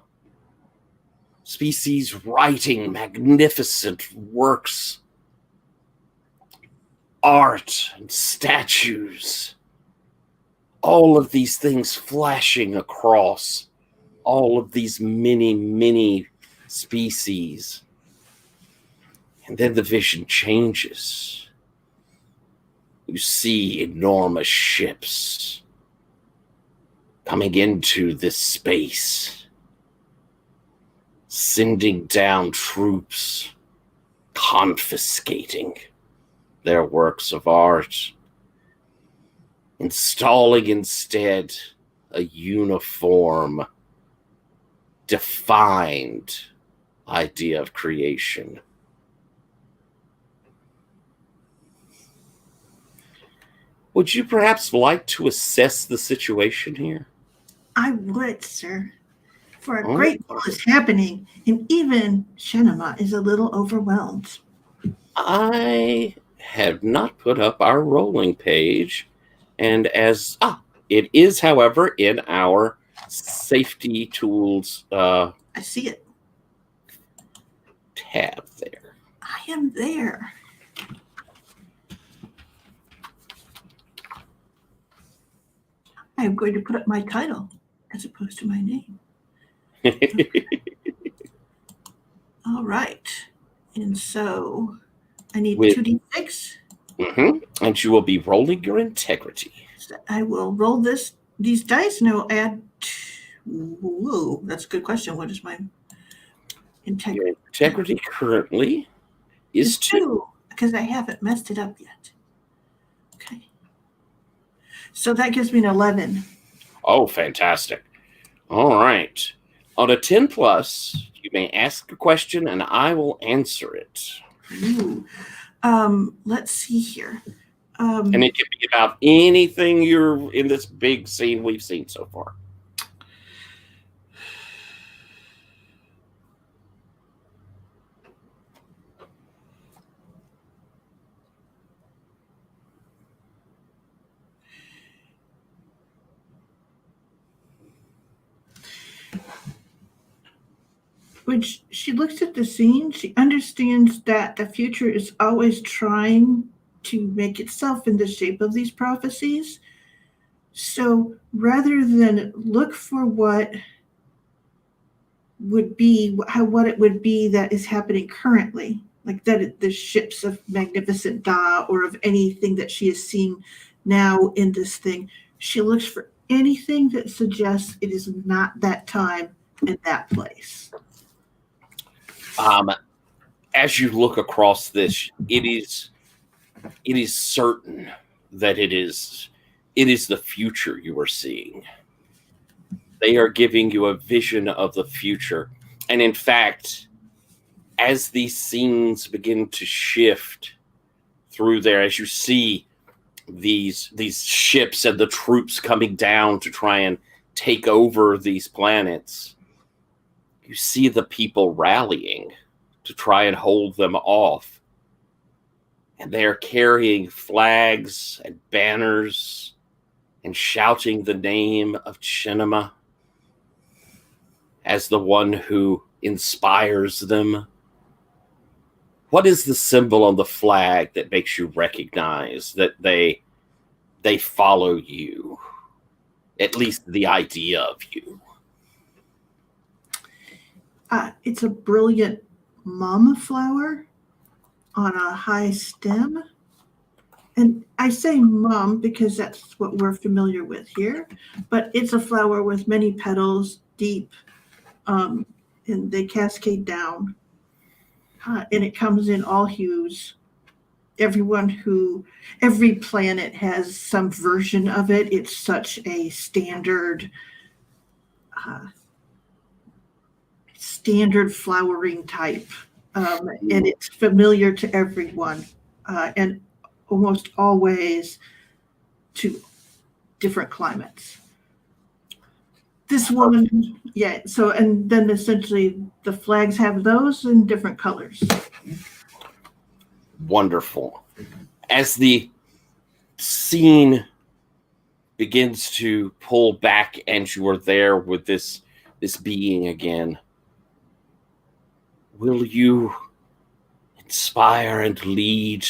species writing magnificent works, art and statues, all of these things flashing across all of these many species. And then the vision changes. You see enormous ships coming into this space, sending down troops, confiscating their works of art, installing instead a uniform, defined idea of creation. Would you perhaps like to assess the situation here? I would, sir. For a great deal is happening, and even Shenema is a little overwhelmed. I have not put up our rolling page, and it is, however, in our safety tools I see it. tab there. I am there. I am going to put up my title as opposed to my name. All right. And so I need With- 2d6. And you will be rolling your integrity. So I will roll these dice, and I will add. Whoa, that's a good question. What is my integrity? Your integrity currently is 2. Because I haven't messed it up yet. Okay. So that gives me an 11. Oh, fantastic. All right. On a 10 plus, you may ask a question and I will answer it. Ooh. Let's see here. And it can be about anything you're in this big scene we've seen so far. When she looks at the scene, she understands that the future is always trying to make itself in the shape of these prophecies. So rather than look for what would be, what it would be that is happening currently, like that the ships of Magnificent Da or of anything that she is seeing now in this thing, she looks for anything that suggests it is not that time and that place. As you look across this, it is certain that it is the future you are seeing. They are giving you a vision of the future. And in fact, as these scenes begin to shift through there, as you see these ships and the troops coming down to try and take over these planets, you see the people rallying to try and hold them off. And they're carrying flags and banners and shouting the name of Chinema as the one who inspires them. What is the symbol on the flag that makes you recognize that they follow you? At least the idea of you. It's a brilliant mama flower on a high stem. And I say mum because that's what we're familiar with here. But it's a flower with many petals, deep, and they cascade down. And it comes in all hues. Every planet has some version of it. It's such a standard flowering type. And it's familiar to everyone. And almost always to different climates. This one, yeah. So, and then essentially the flags have those in different colors. Wonderful. As the scene begins to pull back and you are there with this being again, will you inspire and lead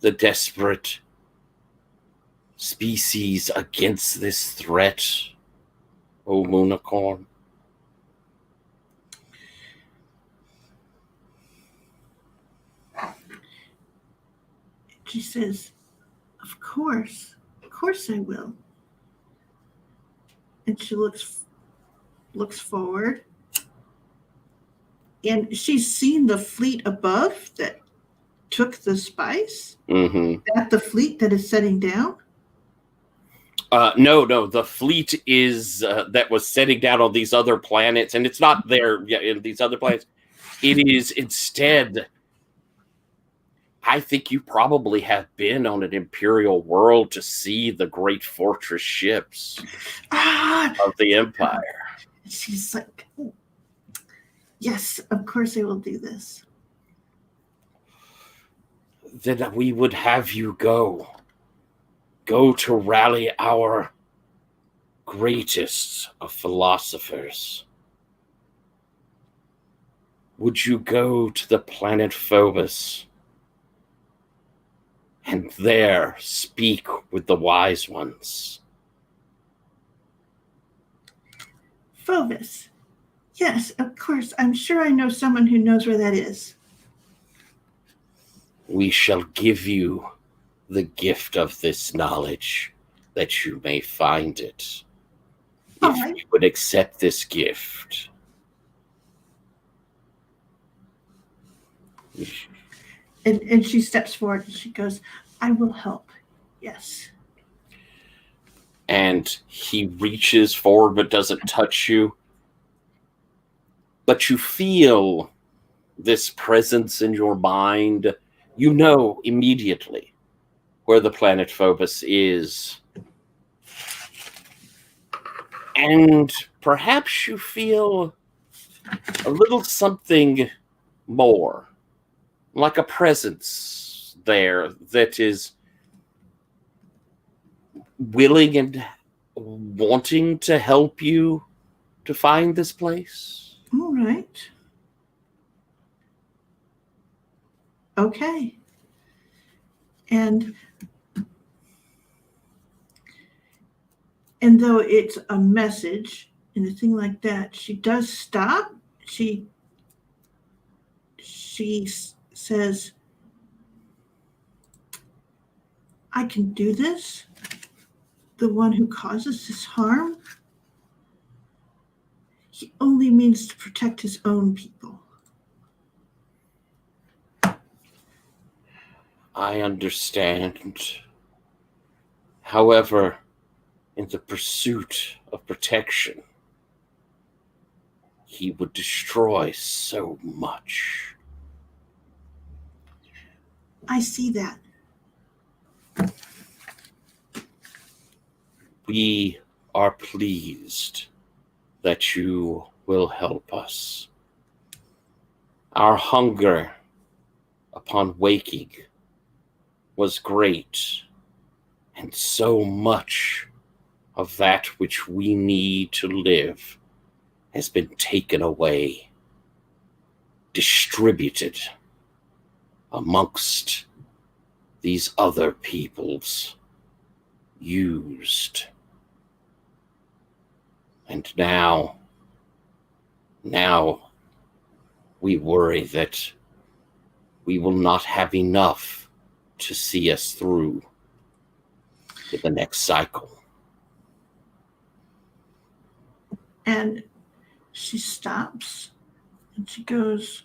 the desperate species against this threat, O Moonicorn? She says, of course I will. And she looks forward. And she's seen the fleet above that took the spice. Mm-hmm. Is that the fleet that is setting down? No. The fleet is that was setting down on these other planets, and it's not there in these other planets. It is instead. I think you probably have been on an Imperial world to see the great fortress ships of the Empire. She's like, oh, yes, of course I will do this. Then we would have you go to rally our greatest of philosophers. Would you go to the planet Phobos and there speak with the wise ones? Phobos. Yes, of course. I'm sure I know someone who knows where that is. We shall give you the gift of this knowledge that you may find it. All If right. you would accept this gift. And she steps forward and she goes, I will help. Yes. And he reaches forward but doesn't touch you. But you feel this presence in your mind. You know immediately where the planet Phobos is. And perhaps you feel a little something more, like a presence there that is willing and wanting to help you to find this place. All right. Okay. And though it's a message and a thing like that, she does stop. She says, I can do this. The one who causes this harm, he only means to protect his own people. I understand. However, in the pursuit of protection, he would destroy so much. I see that. We are pleased that you will help us. Our hunger upon waking was great, and so much of that which we need to live has been taken away, distributed amongst these other peoples, used. And now we worry that we will not have enough to see us through to the next cycle. And she stops and she goes,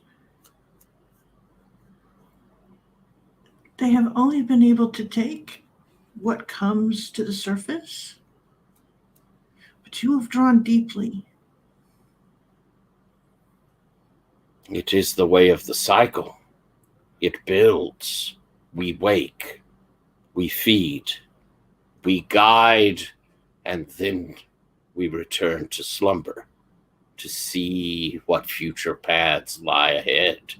they have only been able to take what comes to the surface, but you have drawn deeply. It is the way of the cycle. It builds. We wake. We feed. We guide. And then we return to slumber to see what future paths lie ahead.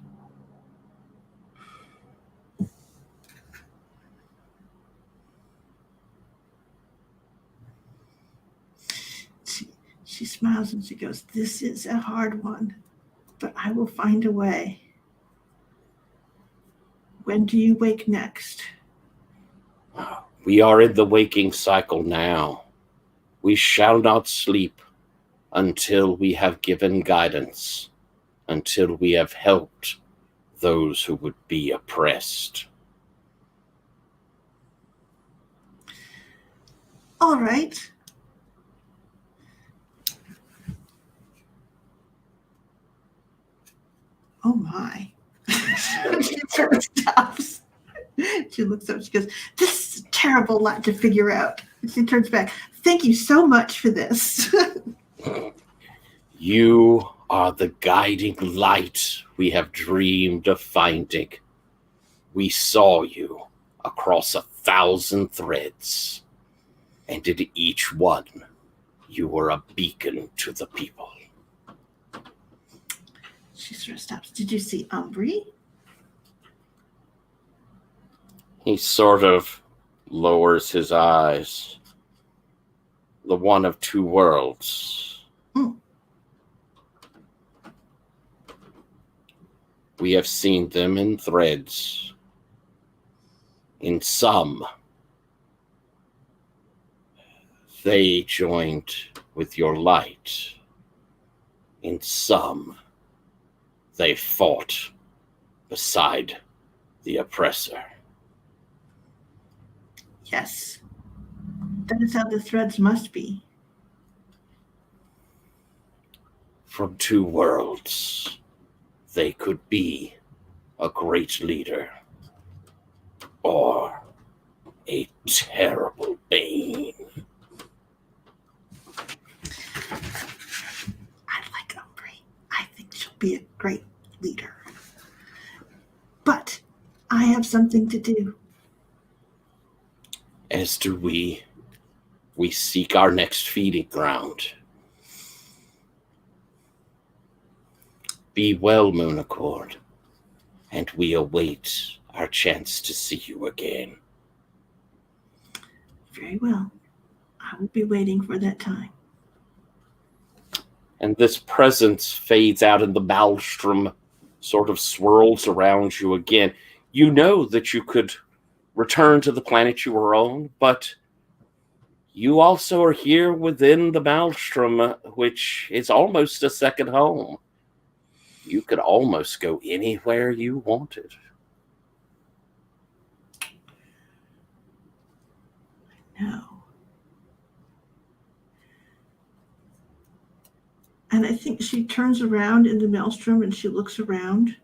She smiles and she goes, this is a hard one, but I will find a way. When do you wake next? We are in the waking cycle now. We shall not sleep until we have given guidance, until we have helped those who would be oppressed. All right. Oh my. She stops. She looks up. She goes, this is a terrible lot to figure out. She turns back. Thank you so much for this. You are the guiding light we have dreamed of finding. We saw you across 1,000 threads, and in each one, you were a beacon to the people. She sort of stops. Did you see Umbri? He sort of lowers his eyes. The one of two worlds. Mm. We have seen them in threads. In some, they joined with your light. In some, they fought beside the oppressor. Yes. That is how the threads must be. From two worlds, they could be a great leader or a terrible bane. I like Umbri. I think she'll be a great leader. But I have something to do. As do we. We seek our next feeding ground. Be well, Moonicorn, and we await our chance to see you again. Very well. I will be waiting for that time. And this presence fades out, and the maelstrom sort of swirls around you again. You know that you could return to the planet you were on, but you also are here within the maelstrom, which is almost a second home. You could almost go anywhere you wanted. No. And I think she turns around in the maelstrom and she looks around.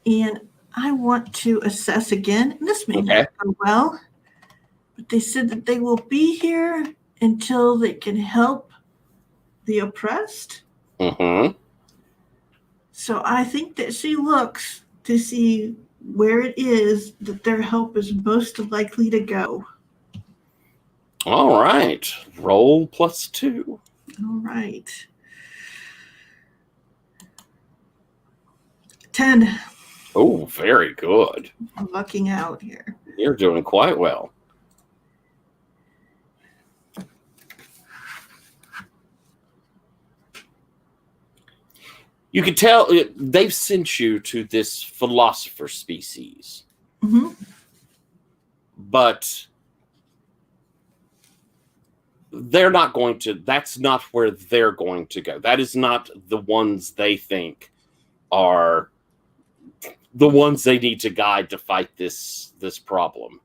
And I want to assess again. And this may not go well, but they said that they will be here until they can help the oppressed. Mm-hmm. So I think that she looks to see where it is that their help is most likely to go. All right. Roll +2. All right. 10. Oh, very good. I'm lucking out here. You're doing quite well. You can tell they've sent you to this philosopher species. Mm-hmm. But they're not going to, that's not where they're going to go. That is not the ones they think are the ones they need to guide to fight this problem.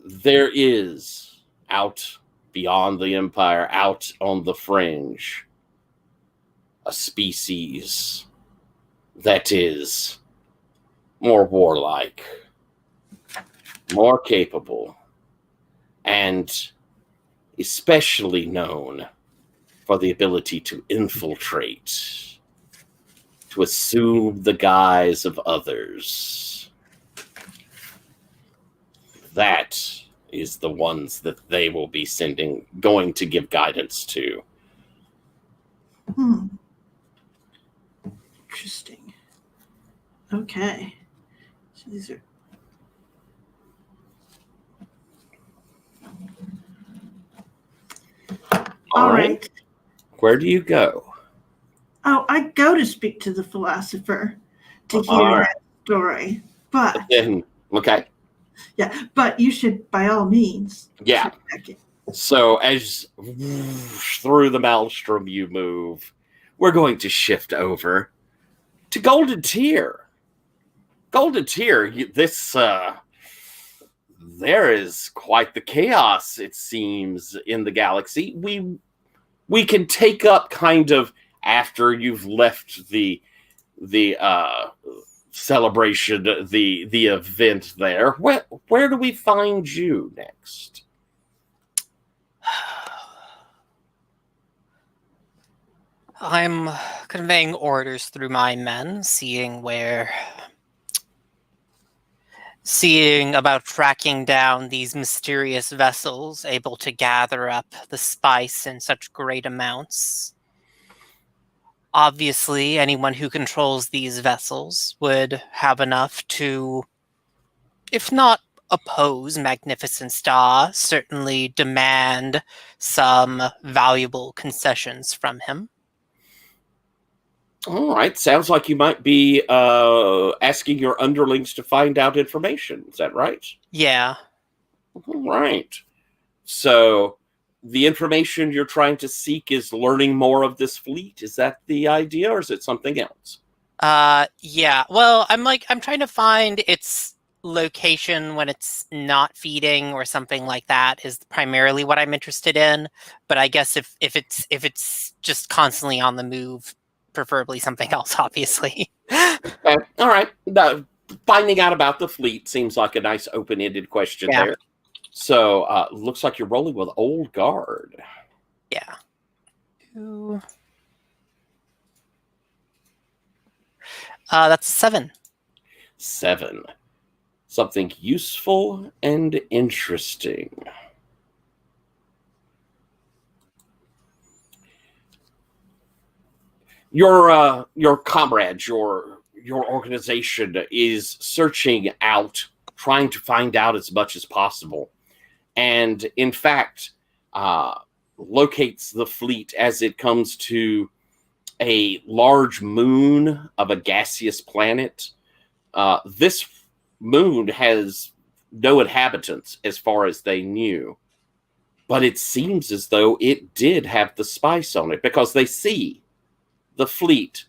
There is, out beyond the Empire, out on the fringe, a species that is more warlike, more capable, and especially known for the ability to infiltrate, to assume the guise of others. That is the ones that they will be going to give guidance to. Interesting. Okay. So these are. All right. Where do you go? Oh, I go to speak to the philosopher to hear that story. But then, okay. Yeah, but you should, by all means. Yeah. So as through the maelstrom you move, we're going to shift over to Golden Tier. Golden Tier, there is quite the chaos, it seems, in the galaxy. We can take up kind of after you've left the celebration, the event there. Where do we find you next? I'm conveying orders through my men, seeing about tracking down these mysterious vessels able to gather up the spice in such great amounts. Obviously, anyone who controls these vessels would have enough to, if not oppose Magnificent Star, certainly demand some valuable concessions from him. All right. Sounds like you might be asking your underlings to find out information. Is that right? Yeah. All right. So the information you're trying to seek is learning more of this fleet? Is that the idea, or is it something else? Yeah. Well, I'm trying to find its location when it's not feeding or something like that is primarily what I'm interested in. But I guess if it's just constantly on the move, preferably something else, obviously. Okay. All right. Finding out about the fleet seems like a nice open-ended question Yeah. there. So looks like you're rolling with Old Guard. Yeah. That's a 7. 7. Something useful and interesting. Your comrades, your organization is searching out, trying to find out as much as possible, and in fact, locates the fleet as it comes to a large moon of a gaseous planet. This moon has no inhabitants as far as they knew, but it seems as though it did have the spice on it, because they see the fleet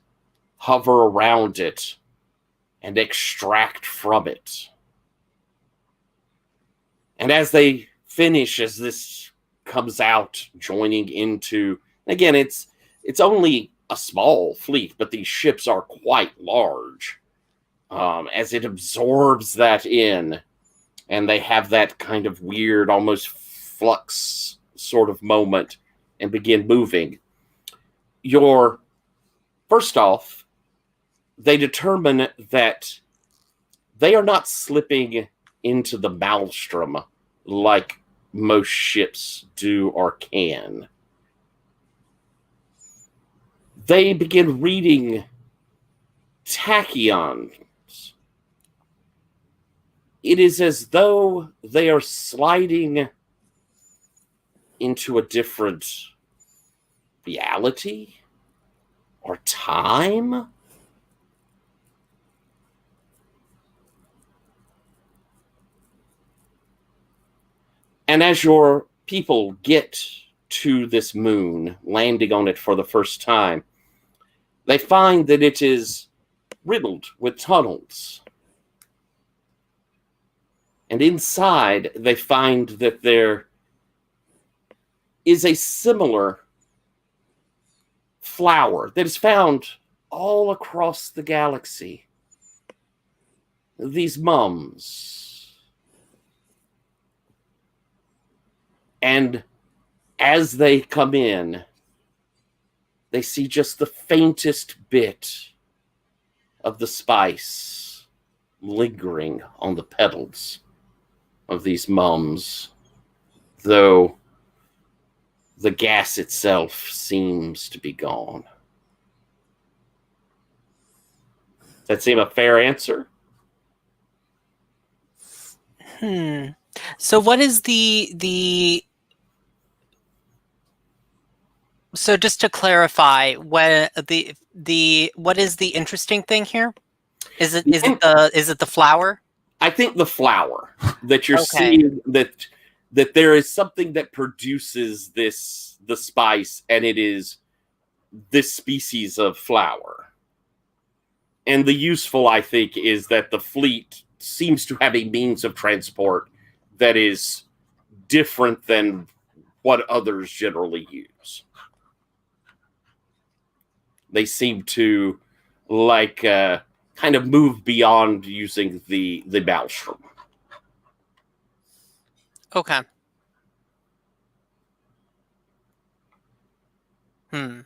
hover around it and extract from it. And as they finish, as this comes out, joining into, again, it's only a small fleet, but these ships are quite large. As it absorbs that in, and they have that kind of weird, almost flux sort of moment, and begin moving. First off, they determine that they are not slipping into the maelstrom like most ships do or can. They begin reading tachyons. It is as though they are sliding into a different reality or time. And as your people get to this moon, landing on it for the first time, they find that it is riddled with tunnels. And inside, they find that there is a similar flower that is found all across the galaxy. These mums. And as they come in, they see just the faintest bit of the spice lingering on the petals of these mums, though the gas itself seems to be gone. Does that seem a fair answer? So what is the so just to clarify, what is the interesting thing here? Is it the flower? I think the flower that you're Okay. seeing, that there is something that produces the spice, and it is this species of flower. And the useful, I think, is that the fleet seems to have a means of transport that is different than what others generally use. They seem to kind of move beyond using the maelstrom. Okay. I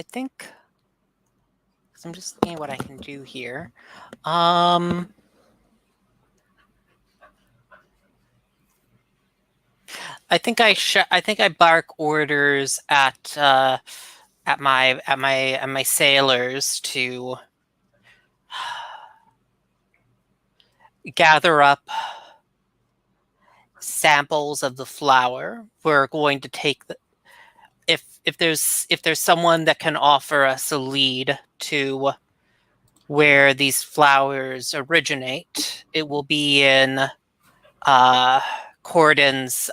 think, because I'm just looking at what I can do here. I think I bark orders at my sailors to gather up samples of the flower. We're going to take if there's someone that can offer us a lead to where these flowers originate. It will be in Corden's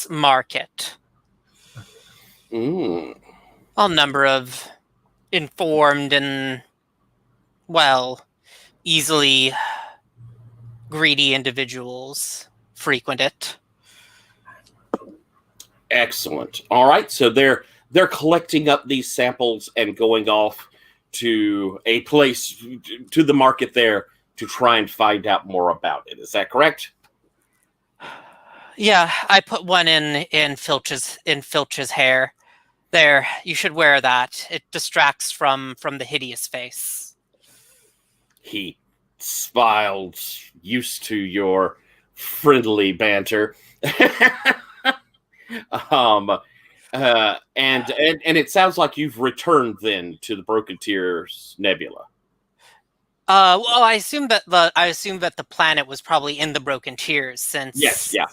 market. Mm. A number of informed and, well, easily greedy individuals frequent it. Excellent. All right, so they're collecting up these samples and going off to a place, to the market there, to try and find out more about it. Is that correct? Yeah, I put one in Filch's hair. There, you should wear that. It distracts from the hideous face. He smiled, used to your friendly banter. And it sounds like you've returned then to the Broken Tears Nebula. Well, I assume that the planet was probably in the Broken Tears since. Yes, yeah.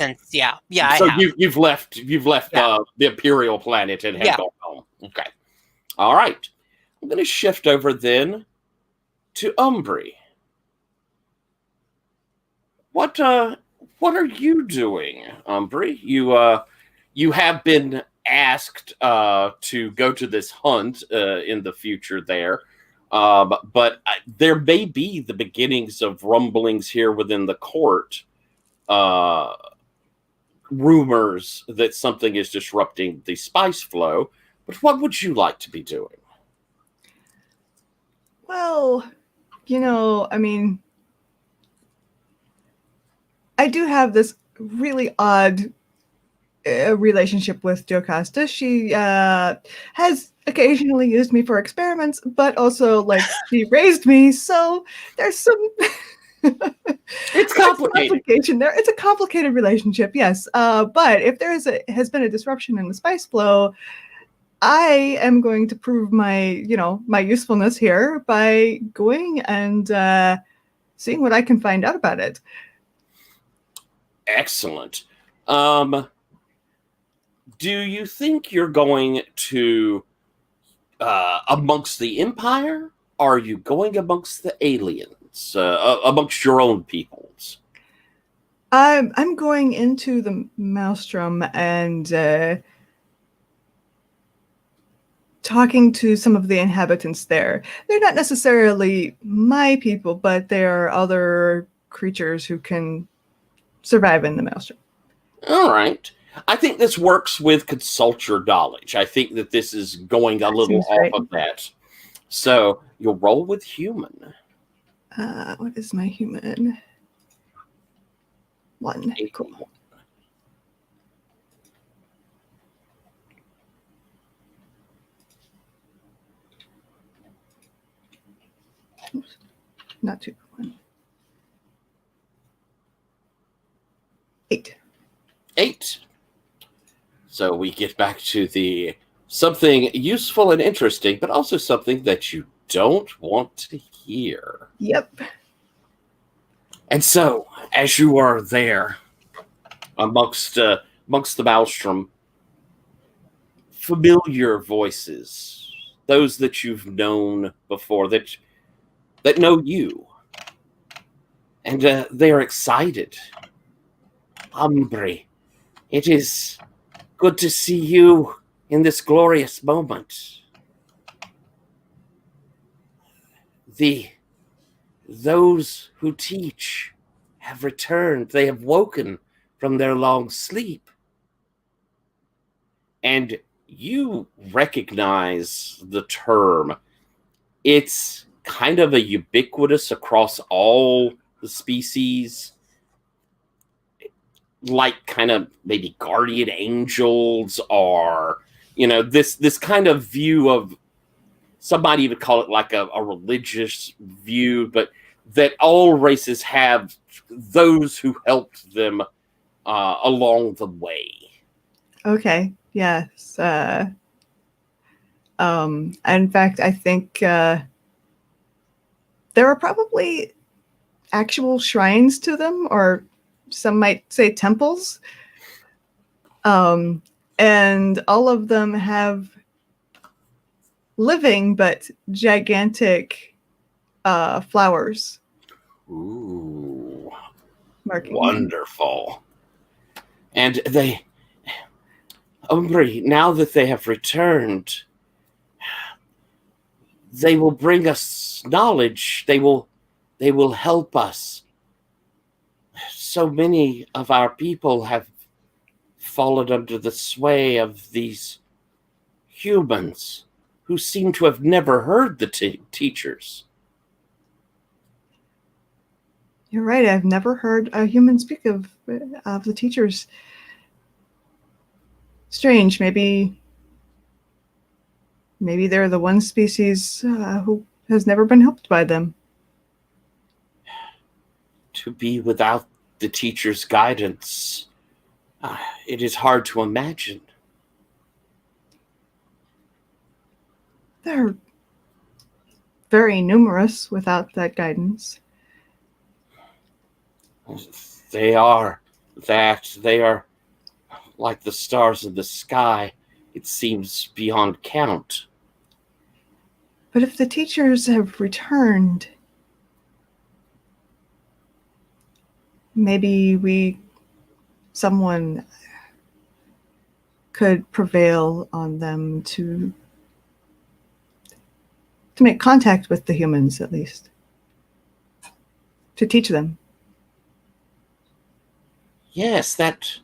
Yeah. So I have. you've left Yeah. The Imperial planet and have Yeah. gone home. Okay. All right. I'm going to shift over then to Umbri. What are you doing, Umbri? You have been asked to go to this hunt in the future there. But there may be the beginnings of rumblings here within the court, rumors that something is disrupting the spice flow. But what would you like to be doing? Well, I mean, I do have this really odd relationship with Jocasta. She has occasionally used me for experiments, but also she raised me, so there's some It's complicated. complication there. It's a complicated relationship, yes. But if there has been a disruption in the spice flow, I am going to prove my usefulness here by going and seeing what I can find out about it. Excellent. Do you think you're going to amongst the Empire? Or are you going amongst the aliens, amongst your own peoples? I'm going into the Maelstrom and talking to some of the inhabitants there. They're not necessarily my people, but they are other creatures who can survive in the Maelstrom. All right. I think this works with consult your knowledge. I think that this is going a little Seems off right. of that. So you'll roll with human. What is my human? 1. Cool. Oops. Not 2. 1. 8. 8. So we get back to the something useful and interesting, but also something that you don't want to hear. Yep. And so, as you are there amongst the Maelstrom, familiar voices, those that you've known before, that know you, and they are excited. Umbri, it is good to see you in this glorious moment. Those who teach have returned. They have woken from their long sleep. And you recognize the term. It's kind of a ubiquitous across all the species. Like kind of maybe guardian angels, or this kind of view of, somebody would call it like a religious view, but that all races have those who helped them along the way. Okay. Yes. In fact, I think there are probably actual shrines to them, or some might say temples. And all of them have living but gigantic flowers Ooh, marking them. wonderful. And Omri, now that they have returned, they will bring us knowledge. They will help us. So many of our people have fallen under the sway of these humans who seem to have never heard the teachers. You're right. I've never heard a human speak of the teachers. Strange. Maybe they're the one species who has never been helped by them. To be without the teacher's guidance, it is hard to imagine. They're very numerous without that guidance. They are like the stars in the sky. It seems beyond count. But if the teachers have returned, maybe someone could prevail on them to make contact with the humans, at least. To teach them. Yes, that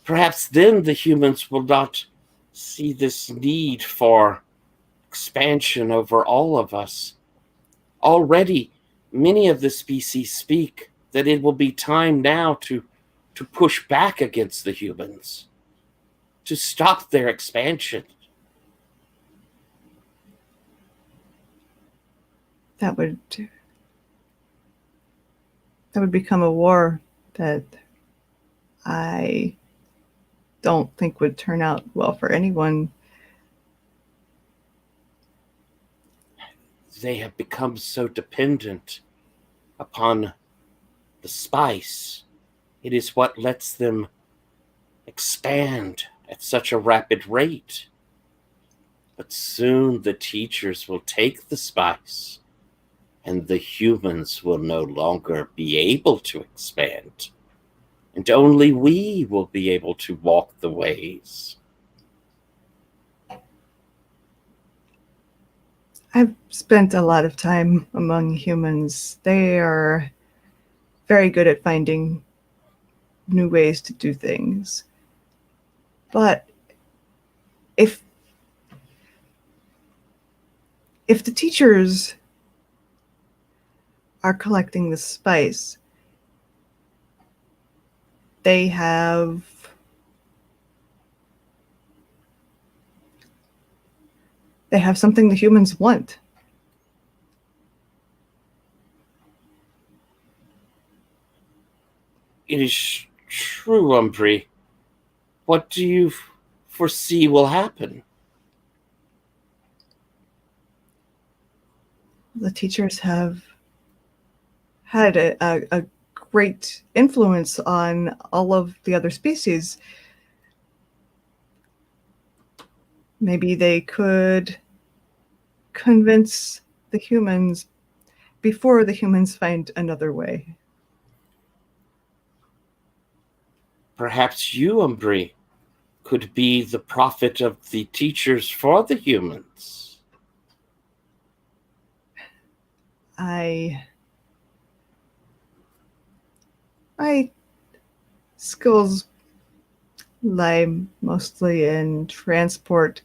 perhaps then the humans will not see this need for expansion over all of us. Already, many of the species speak that it will be time now to push back against the humans, to stop their expansion. That would become a war that I don't think would turn out well for anyone. They have become so dependent upon the spice. It is what lets them expand at such a rapid rate. But soon the teachers will take the spice, and the humans will no longer be able to expand. And only we will be able to walk the ways. I've spent a lot of time among humans. They are very good at finding new ways to do things. But if the teachers are collecting the spice, they have something the humans want. It is true, Umbri. What do you foresee will happen? The teachers have had a great influence on all of the other species. Maybe they could convince the humans before the humans find another way. Perhaps you, Umbri, could be the prophet of the teachers for the humans. My skills lie mostly in transport,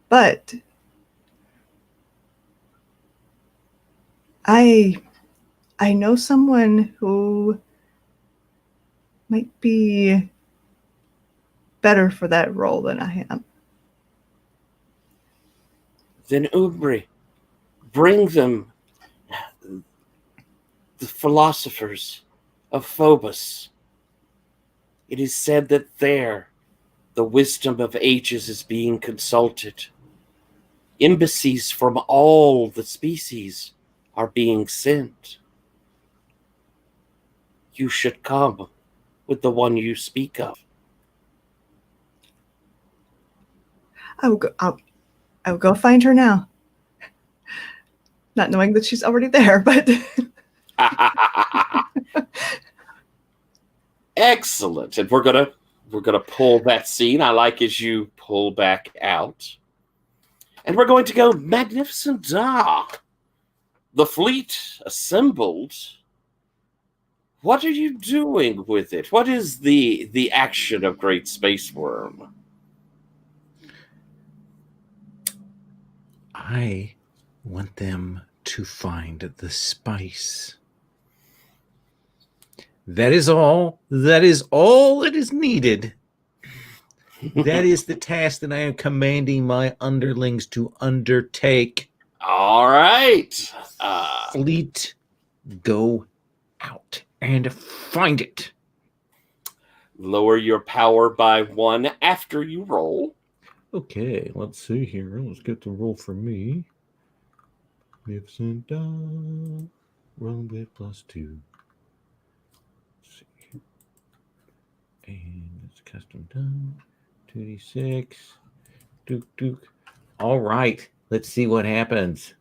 but I know someone who might be better for that role than I am. Then, Umbri, bring them the philosophers of Phobos. It is said that there the wisdom of ages is being consulted. Embassies from all the species are being sent. You should come with the one you speak of. I will go find her now. Not knowing that she's already there, but Excellent. And we're gonna pull that scene. I like as you pull back out. And we're going to go magnificent. The fleet assembled. What are you doing with it? What is the action of Great Space Worm? I want them to find the spice. That is all. That is all that is needed. That is the task that I am commanding my underlings to undertake. All right. Fleet, go out and find it. Lower your power by 1 after you roll. Okay, let's see here. Let's get the roll for me. Magnificent roll with +2. Let's see here. And it's custom done. 2d6. Duke. All right, let's see what happens.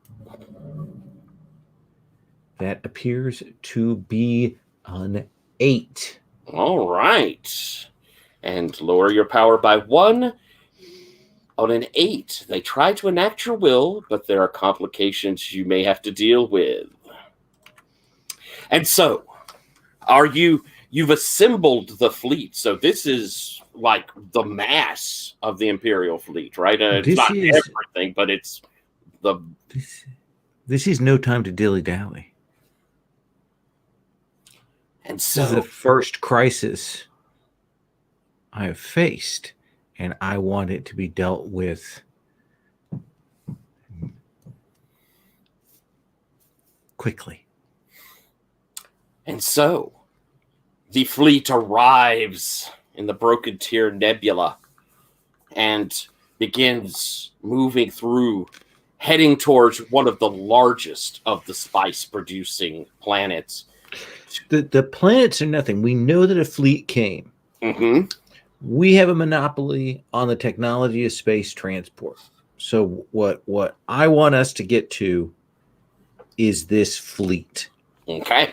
That appears to be an 8. All right. And lower your power by 1. On an 8, they try to enact your will, but there are complications you may have to deal with. And so, you've assembled the fleet. So this is like the mass of the Imperial fleet, right? It's not everything, but it's the... This is no time to dilly-dally. And so... This is the first crisis I have faced. And I want it to be dealt with quickly. And so, the fleet arrives in the Broken Tear Nebula and begins moving through, heading towards one of the largest of the spice-producing planets. The planets are nothing. We know that a fleet came. Mm-hmm. We have a monopoly on the technology of space transport. So what I want us to get to is this fleet. Okay.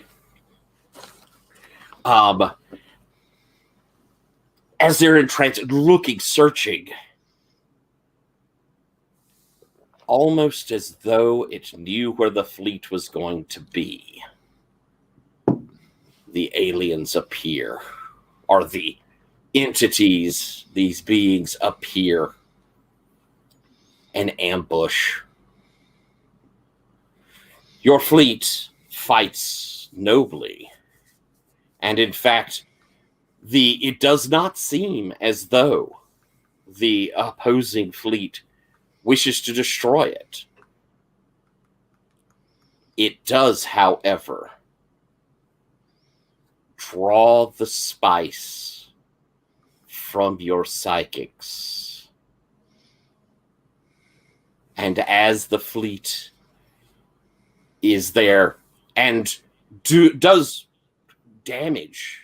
As they're in transit, looking, searching, almost as though it knew where the fleet was going to be, the aliens appear, or the entities, these beings appear and ambush. Your fleet fights nobly. And in fact, it does not seem as though the opposing fleet wishes to destroy it. It does, however, draw the spice from your psychics. And as the fleet is there and does damage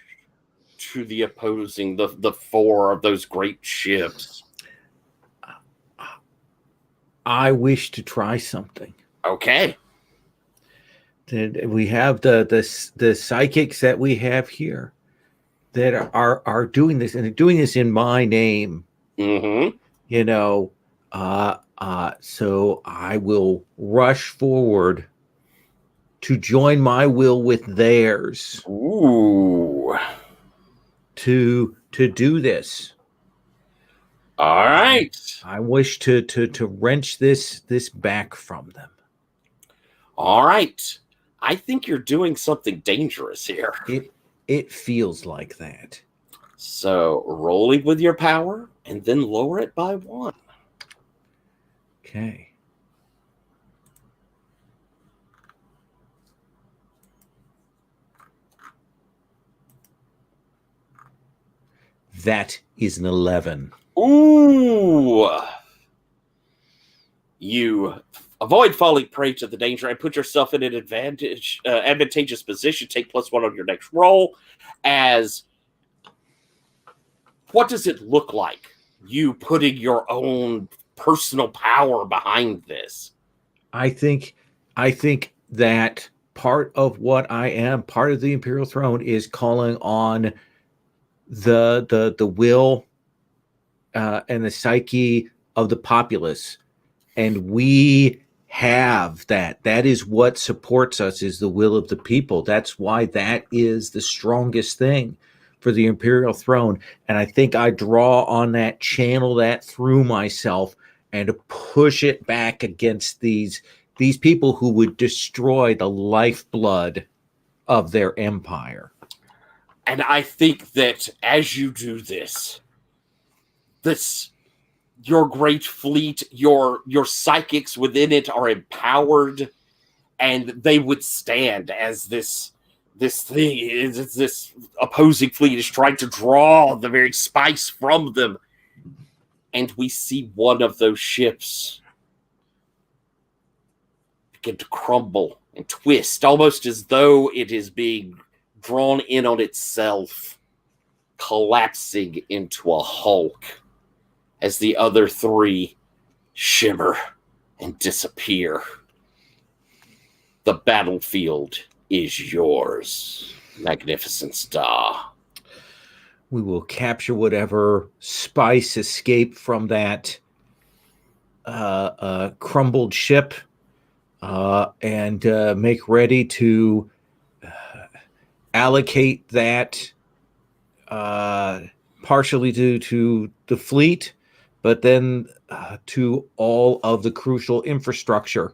to the opposing, the 4 of those great ships. I wish to try something. Okay. We have the psychics that we have here that are doing this, and they're doing this in my name. Mm-hmm. So I will rush forward to join my will with theirs. Ooh. To do this. All right. I wish to wrench this back from them. All right. I think you're doing something dangerous here. It feels like that. So rolling with your power and then lower it by 1. Okay. That is an 11. Ooh. You avoid falling prey to the danger and put yourself in an advantageous position. Take +1 on your next roll. As what does it look like? You putting your own personal power behind this. I think that part of what I am, part of the Imperial Throne, is calling on the will and the psyche of the populace, and we have that. That is what supports us, is the will of the people. That's why that is the strongest thing for the Imperial Throne. And I think I draw on that, channel that through myself, and push it back against these people who would destroy the lifeblood of their empire. And I think that as you do this, your great fleet, your psychics within it are empowered, and they would stand as this opposing fleet is trying to draw the very spice from them. And we see one of those ships begin to crumble and twist, almost as though it is being drawn in on itself, collapsing into a hulk as the other three shimmer and disappear. The battlefield is yours, Magnificent Star. We will capture whatever spice escaped from that crumbled ship, and make ready to allocate that partially to the fleet, but then to all of the crucial infrastructure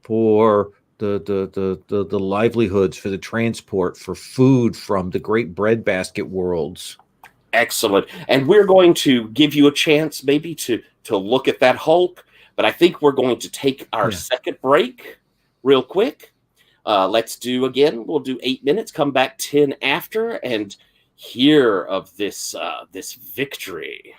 for the livelihoods, for the transport, for food from the great breadbasket worlds. Excellent. And we're going to give you a chance maybe to look at that Hulk, but I think we're going to take our second break real quick. We'll do 8 minutes, come back 10 after, and hear of this victory.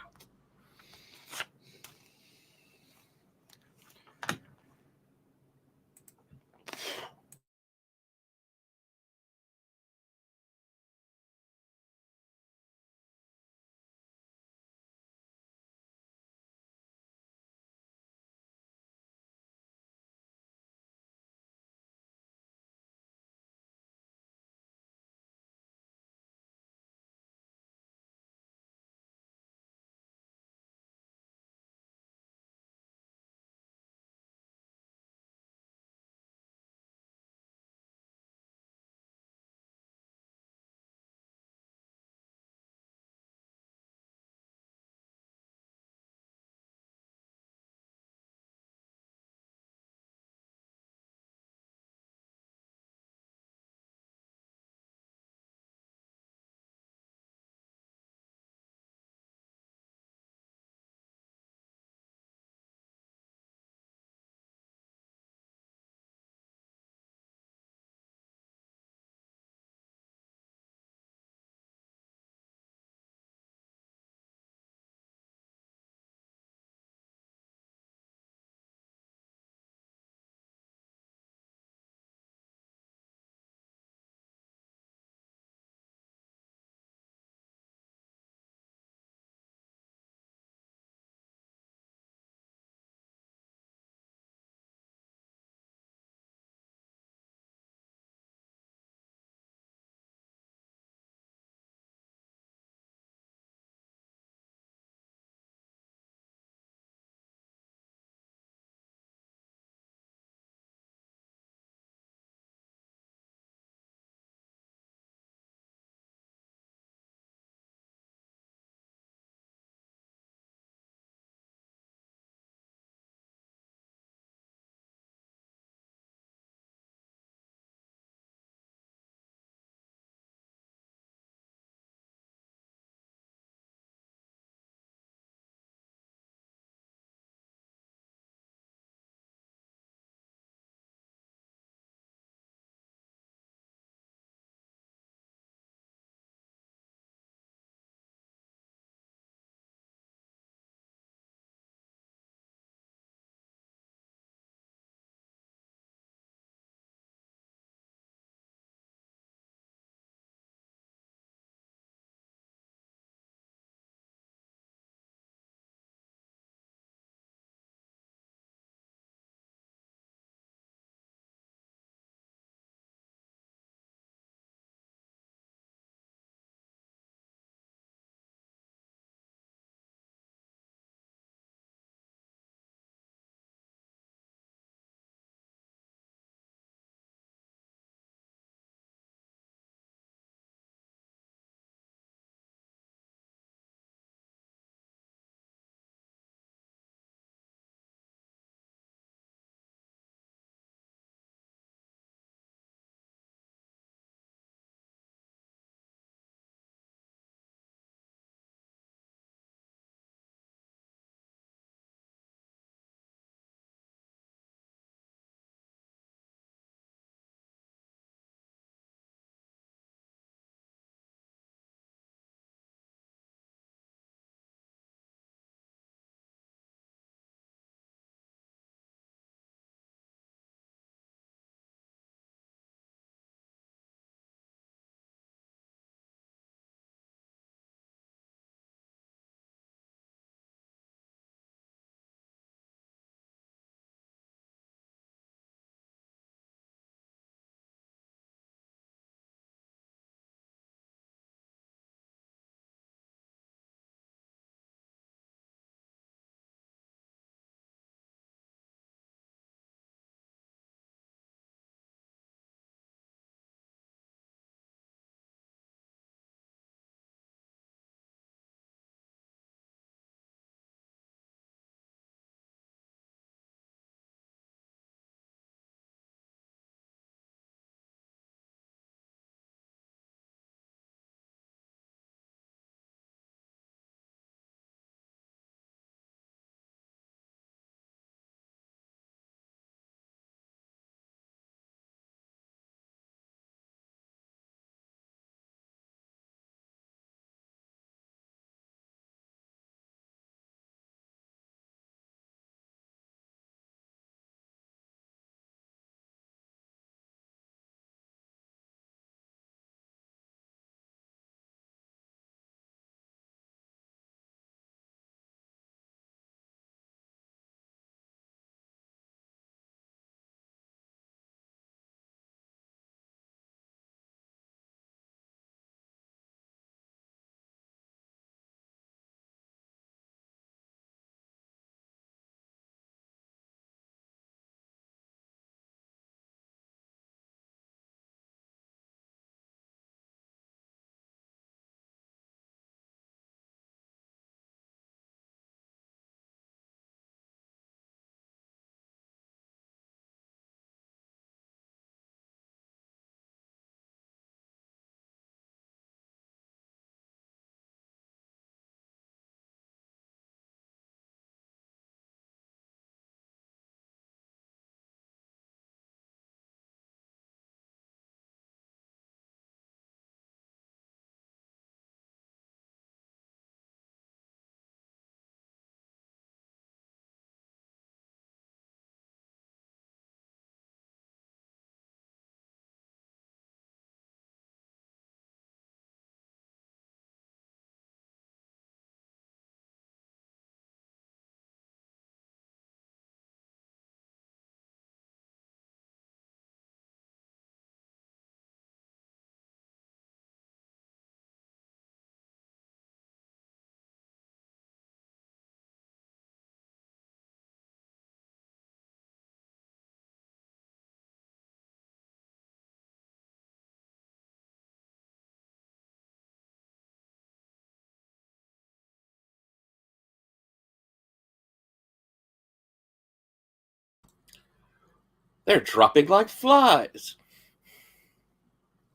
They're dropping like flies.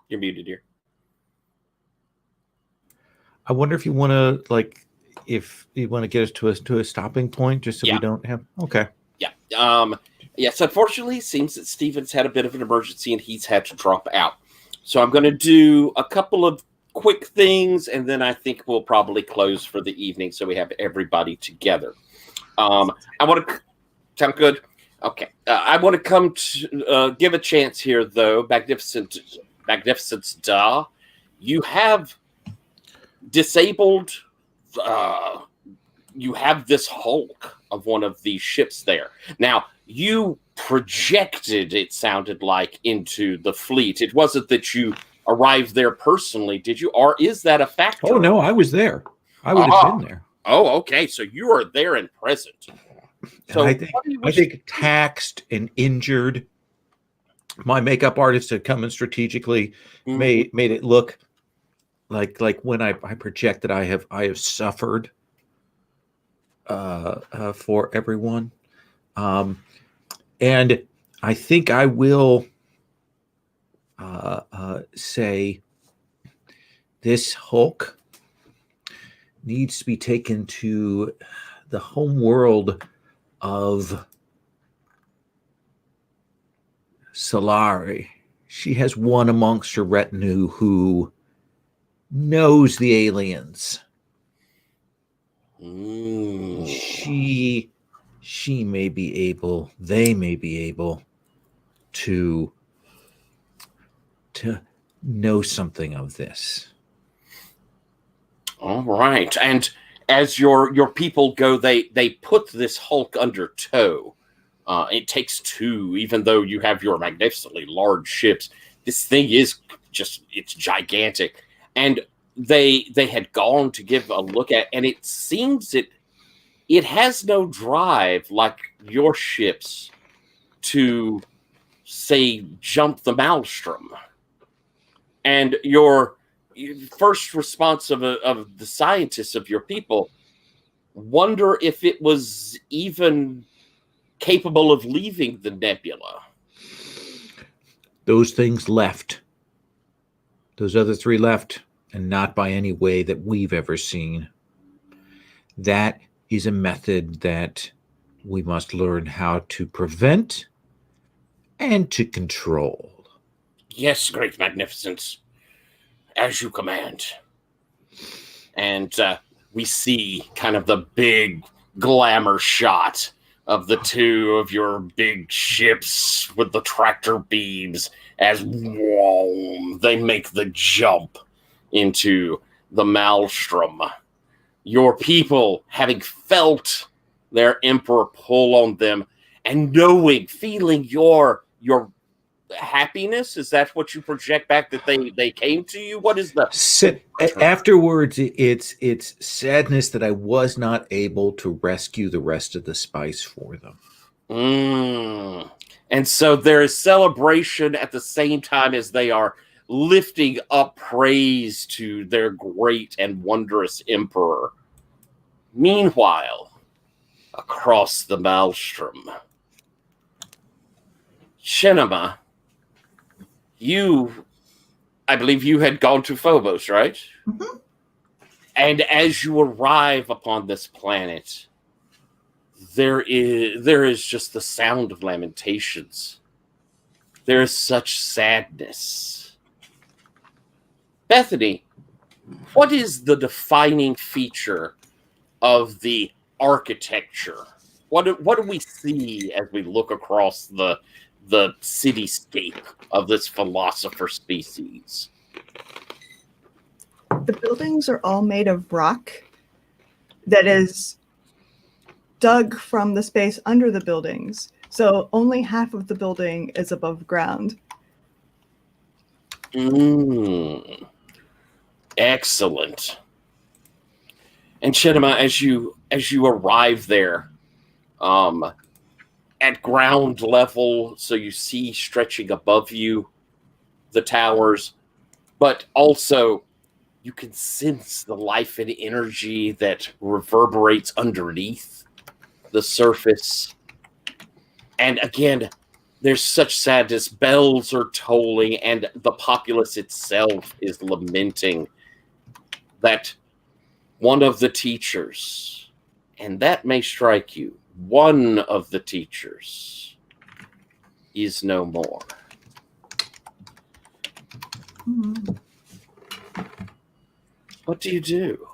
You're muted here. I wonder if you want to if you want to get us to a stopping point, just so we don't have. Okay. Yeah. Yes. Unfortunately, it seems that Steven's had a bit of an emergency and he's had to drop out. So I'm going to do a couple of quick things, and then I think we'll probably close for the evening, so we have everybody together. I want to sound good. Okay. I want to come to give a chance here, though. Magnificent Da. You have disabled. You have this hulk of one of these ships there. Now, you projected, it sounded like, into the fleet. It wasn't that you arrived there personally, did you? Or is that a factor? Oh, no, I was there. I would have been there. Oh, okay. So you are there and present. So I think taxed and injured. My makeup artist had come and strategically made it look like when I projected I have suffered for everyone. And I think I will say this Hulk needs to be taken to the home world of Solari. She has one amongst her retinue who knows the aliens. She may be able, they may be able to know something of this. All right. And as your people go, they put this Hulk under tow. It takes two, even though you have your magnificently large ships. This thing is it's gigantic. And they had gone to give a look at, and it seems it has no drive like your ships to, say, jump the maelstrom. And your first response of the scientists of your people wonder if it was even capable of leaving the nebula. Those things left. Those other three left, and not by any way that we've ever seen. That is a method that we must learn how to prevent and to control. Yes, great magnificence. As you command. And we see kind of the big glamour shot of the two of your big ships with the tractor beams as they make the jump into the maelstrom. Your people, having felt their emperor pull on them and feeling your happiness, is that what you project back, that they came to you? What is the afterwards? It's sadness that I was not able to rescue the rest of the spice for them. And so there is celebration at the same time as they are lifting up praise to their great and wondrous emperor. Meanwhile, across the maelstrom, Shinema, I believe you had gone to Phobos, right? Mm-hmm. And as you arrive upon this planet, there is just the sound of lamentations. There is such sadness. Bethany, what is the defining feature of the architecture? What do we see as we look across the cityscape of this philosopher species? The buildings are all made of rock that is dug from the space under the buildings. So only half of the building is above ground. Excellent. And Shinema, as you arrive there, at ground level, so you see stretching above you the towers, but also you can sense the life and energy that reverberates underneath the surface. And again, there's such sadness. Bells are tolling, and the populace itself is lamenting that one of the teachers, and that may strike you, one of the teachers is no more. What do you do?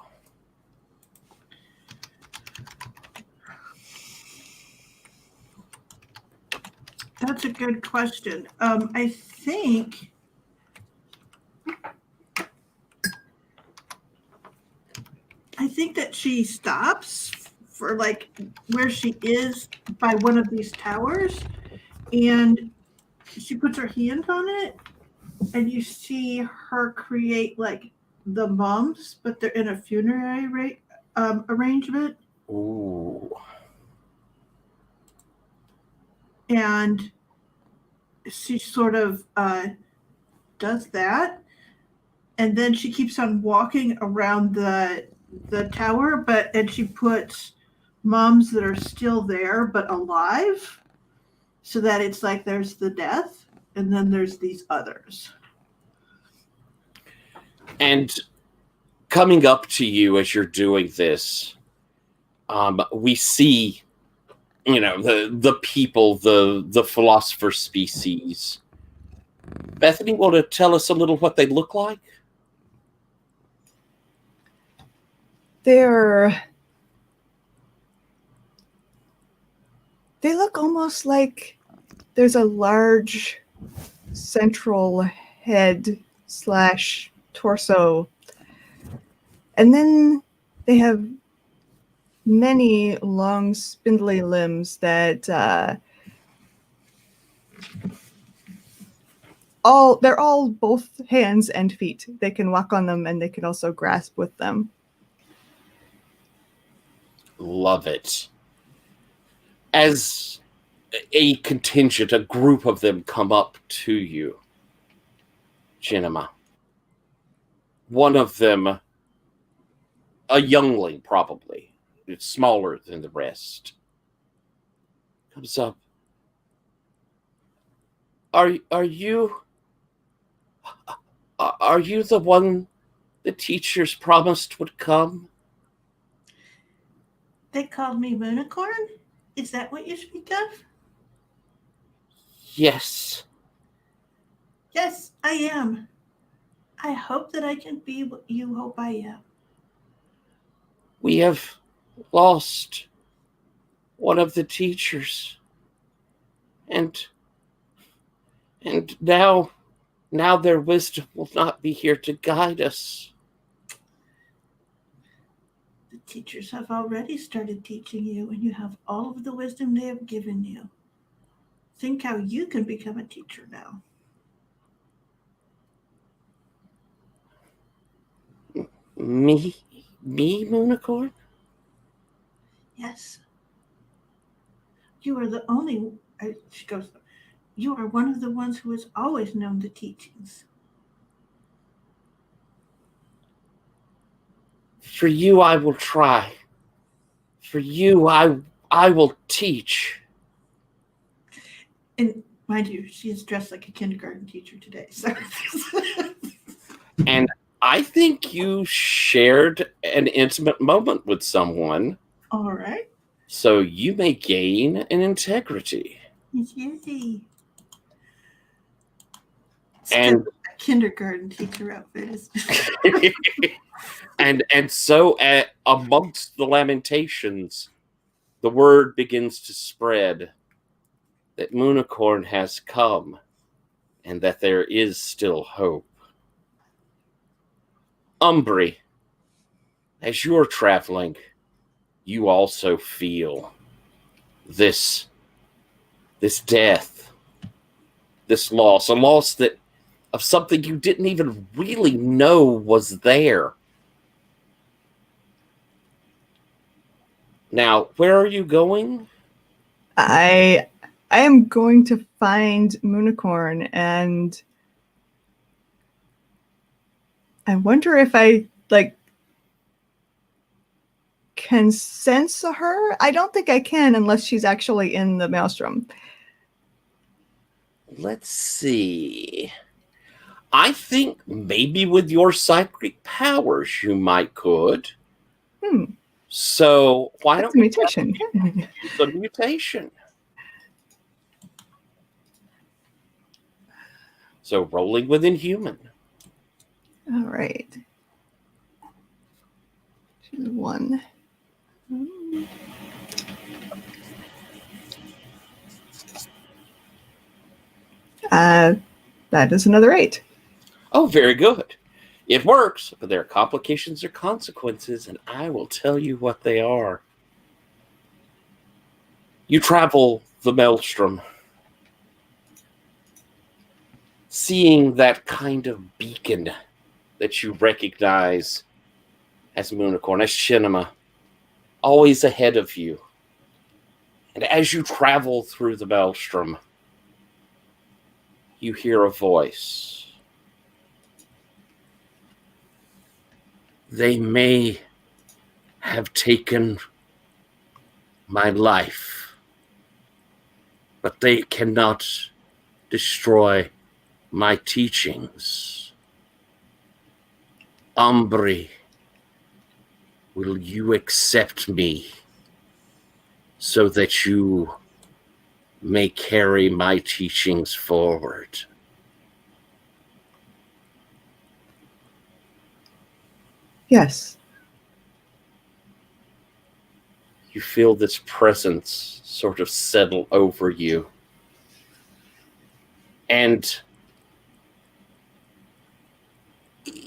That's a good question. I think that she stops for like where she is by one of these towers, and she puts her hand on it, and you see her create like the mums, but they're in a funerary arrangement. Ooh. And she sort of does that, and then she keeps on walking around the tower, and she puts mums that are still there but alive, so that it's like there's the death, and then there's these others. And coming up to you as you're doing this, we see, the people, the philosopher species. Bethany, want to tell us a little what they look like? They look almost like there's a large central head / torso, and then they have many long spindly limbs that they're all both hands and feet. They can walk on them, and they can also grasp with them. Love it. As a contingent, a group of them come up to you, Jinima. One of them, a youngling probably, it's smaller than the rest, comes up. Are you the one the teachers promised would come? They called me Moonicorn? Is that what you speak of? Yes. Yes, I am. I hope that I can be what you hope I am. We have lost one of the teachers. And now their wisdom will not be here to guide us. The teachers have already started teaching you, and you have all of the wisdom they have given you. Think how you can become a teacher now. Me, Moonicorn? Yes. You are the only, she goes, you are one of the ones who has always known the teachings. For you, I will try. For you, I will teach. And mind you, she is dressed like a kindergarten teacher today. So. And I think you shared an intimate moment with someone. All right. So you may gain an integrity. Yay. And a kindergarten teacher outfit is. and so amongst the lamentations, the word begins to spread that Moonicorn has come and that there is still hope. Umbri, as you're traveling, you also feel this death, this loss, a loss that of something you didn't even really know was there. Now, where are you going? I am going to find Moonicorn, and I wonder if I can sense her. I don't think I can unless she's actually in the maelstrom. let's see. I think maybe with your psychic powers you might could. So why That's don't a mutation. we use a mutation? So rolling with Inhuman. All right. Choose one. That is another 8. Oh, very good. It works, but there are complications or consequences, and I will tell you what they are. You travel the Maelstrom, seeing that kind of beacon that you recognize as Moonicorn, as Shinema, always ahead of you. And as you travel through the Maelstrom, you hear a voice. They may have taken my life, but they cannot destroy my teachings. Umbri, will you accept me so that you may carry my teachings forward? Yes. You feel this presence sort of settle over you. And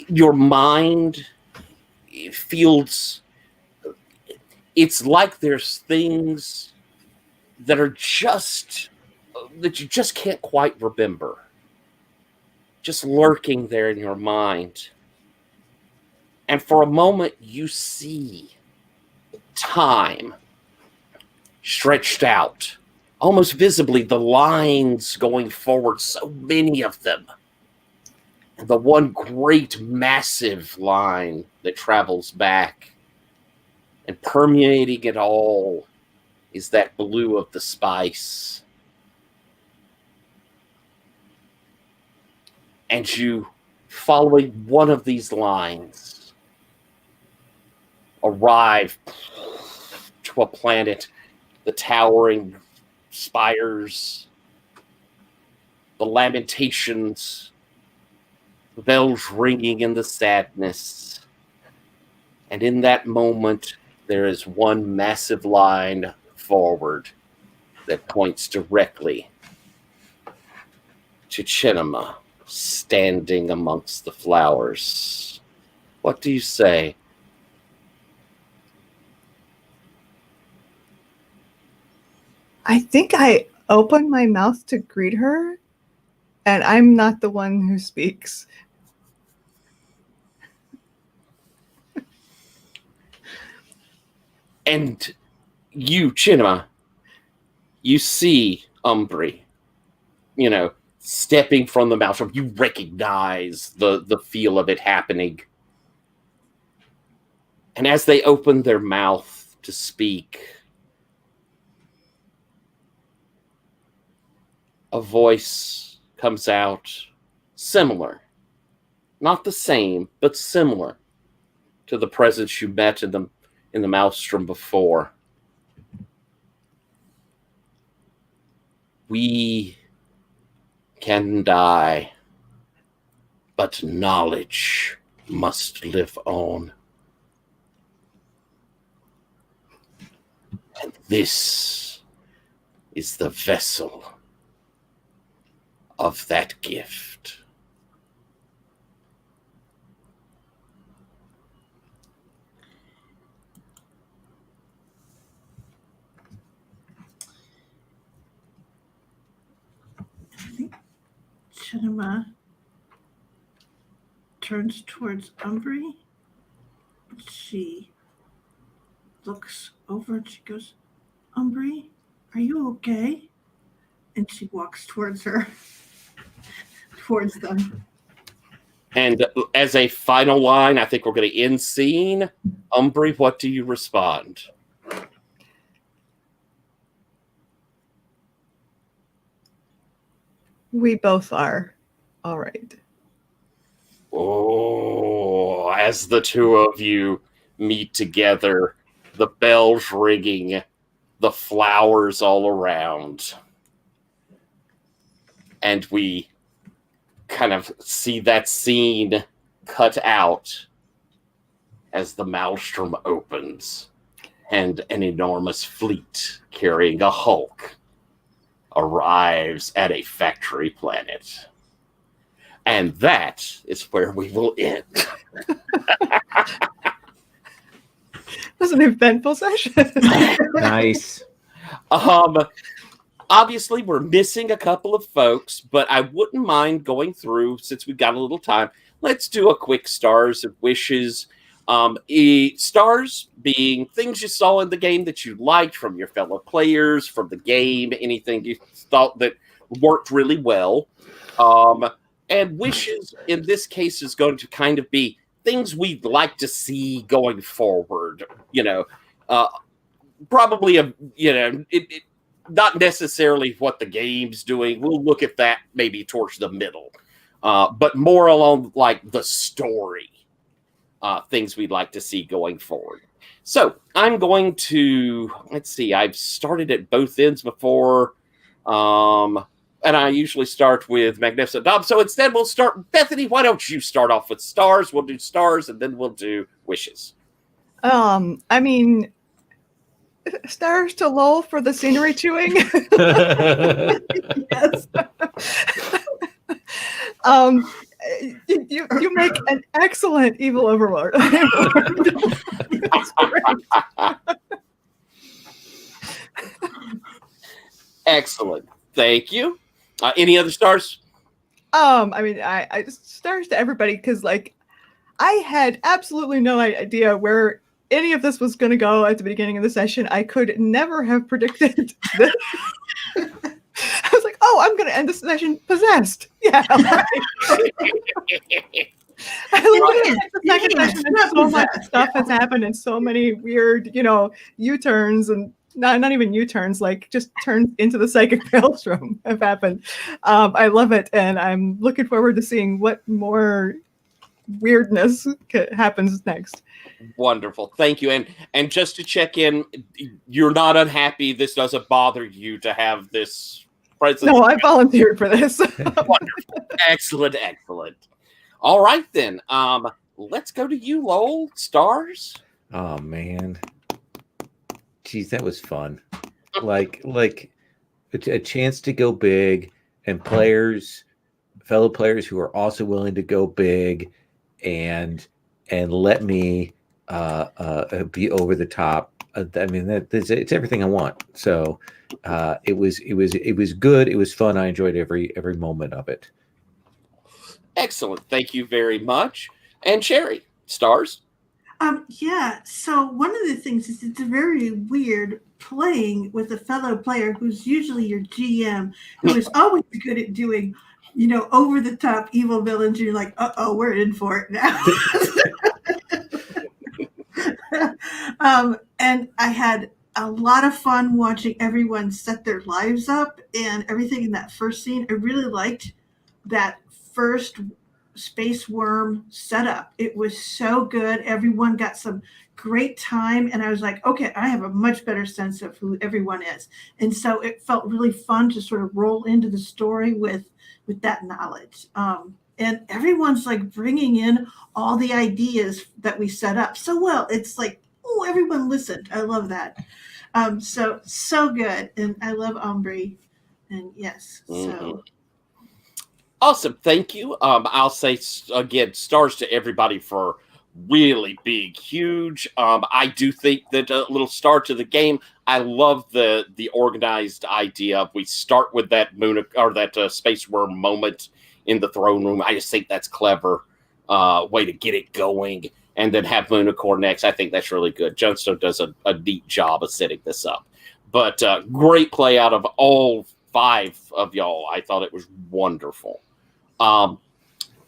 your mind feels, it's like there's things that are just, that you just can't quite remember. Just lurking there in your mind. And for a moment, you see time stretched out, almost visibly, the lines going forward, so many of them. And the one great massive line that travels back, and permeating it all is that blue of the spice. And you, following one of these lines, arrive to a planet, the towering spires, the lamentations, the bells ringing in the sadness. And in that moment, there is one massive line forward that points directly to Chinema, standing amongst the flowers. What do you say? I think I open my mouth to greet her, and I'm not the one who speaks. And you, Chinema, you see Umbri, stepping from the maelstrom. You recognize the feel of it happening. And as they open their mouth to speak, a voice comes out similar, not the same, but similar to the presence you met in the maelstrom before. We can die, but knowledge must live on. And this is the vessel of that gift. I think Chinema turns towards Umbri. She looks over and she goes, Umbri, are you okay? And she walks towards her, towards them. And as a final line, I think we're going to end scene. Umbri, what do you respond? We both are. All right. Oh, as the two of you meet together, the bells ringing, the flowers all around, and we kind of see that scene cut out as the maelstrom opens and an enormous fleet carrying a Hulk arrives at a factory planet. And that is where we will end. It was an eventful session. Nice. Obviously, we're missing a couple of folks, but I wouldn't mind going through, since we've got a little time, let's do a quick stars of wishes. Stars being things you saw in the game that you liked from your fellow players, from the game, anything you thought that worked really well. And wishes in this case is going to kind of be things we'd like to see going forward. Probably not necessarily what the game's doing. We'll look at that maybe towards the middle, but more along like the story. Things we'd like to see going forward. So I'm going to, let's see, I've started at both ends before, and I usually start with Magnificent Dom. So instead we'll start, Bethany, why don't you start off with stars? We'll do stars and then we'll do wishes. I mean, stars to lull for the scenery chewing. Yes. You make an excellent evil overlord. That's great. Excellent. Thank you. Any other stars? I mean, I stars to everybody because, like, I had absolutely no idea where any of this was going to go at the beginning of the session. I could never have predicted this. I was like, oh, I'm going to end the session possessed. Yeah. I look at the second session and so much stuff has happened and so many weird, U-turns and not even U-turns, like just turns into the psychic maelstrom have happened. I love it. And I'm looking forward to seeing what more weirdness happens next. Wonderful. Thank you. And just to check in, you're not unhappy. This doesn't bother you to have this presence? No, I volunteered for this. Wonderful. Excellent. All right, then. Let's go to you, Lowell. Stars? Oh, man. Geez, that was fun. Like a chance to go big and fellow players who are also willing to go big and let me be over the top. I mean, it's everything I want. So it was good. It was fun. I enjoyed every moment of it. Excellent. Thank you very much. And Sherry, stars? Yeah. So one of the things is it's very weird playing with a fellow player who's usually your GM, who is always good at doing, over the top evil villains. You're like, we're in for it now. And I had a lot of fun watching everyone set their lives up and everything in that first scene. I really liked that first Space Wurm setup. It was so good. Everyone got some great time. And I was like, okay, I have a much better sense of who everyone is. And so it felt really fun to sort of roll into the story with that knowledge. And everyone's like bringing in all the ideas that we set up so well. It's like, oh, everyone listened. I love that. So good. And I love Ombre. And yes, so. Awesome. Thank you. I'll say again, stars to everybody for really big, huge. I do think that a little star to the game. I love the organized idea of we start with that that Space Worm moment in the throne room. I just think that's clever way to get it going, and then have Moonicorn next. I think that's really good. Johnstone does a neat job of setting this up, but great play out of all 5 of y'all. I thought it was wonderful.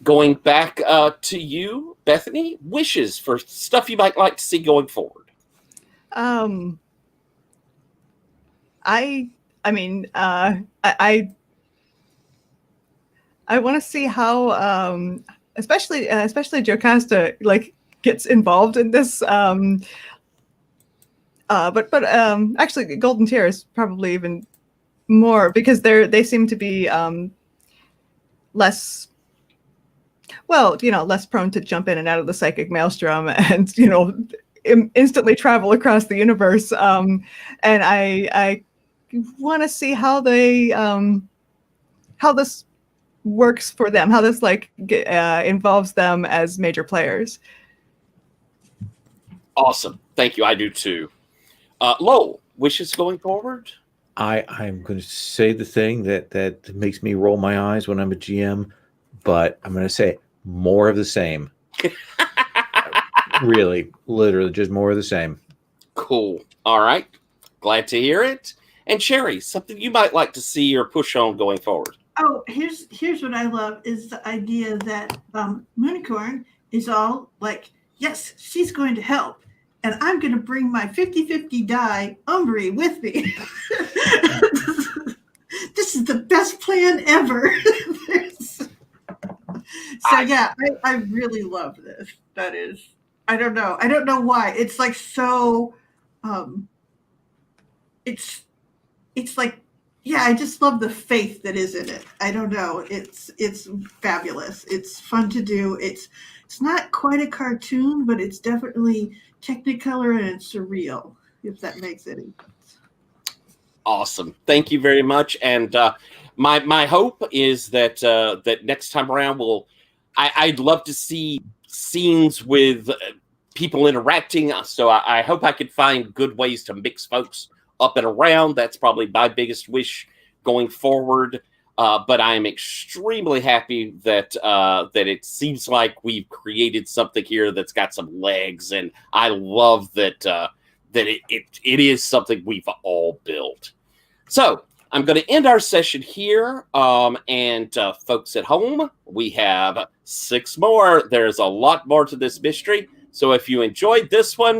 Going back to you, Bethany, wishes for stuff you might like to see going forward. I want to see how, especially Jocasta, like gets involved in this. But actually, Golden Tier is probably even more because they seem to be less. Well, less prone to jump in and out of the psychic maelstrom and, instantly travel across the universe. And I want to see how they, how this works for them, how this involves them as major players. Awesome. Thank you. I do too. Lowell, wishes going forward? I'm going to say the thing that makes me roll my eyes when I'm a GM, but I'm going to say more of the same. Really, literally, just more of the same. Cool. All right. Glad to hear it. And Sherry, something you might like to see or push on going forward? Oh, here's what I love is the idea that Moonicorn is all like, yes, she's going to help. And I'm going to bring my 50-50 die Umbri with me. This is the best plan ever. So yeah, I really love this. That is, I don't know why. It's like so, it's like, yeah, I just love the faith that is in it. I don't know. It's fabulous. It's fun to do. It's not quite a cartoon, but it's definitely Technicolor and it's surreal, if that makes any sense. Awesome. Thank you very much. And my hope is that that next time around I'd love to see scenes with people interacting. So I hope I could find good ways to mix folks up and around. That's probably my biggest wish going forward. But I'm extremely happy that that it seems like we've created something here that's got some legs, and I love that that it is something we've all built. So I'm going to end our session here, and folks at home, we have 6 more. There's a lot more to this mystery. So if you enjoyed this one,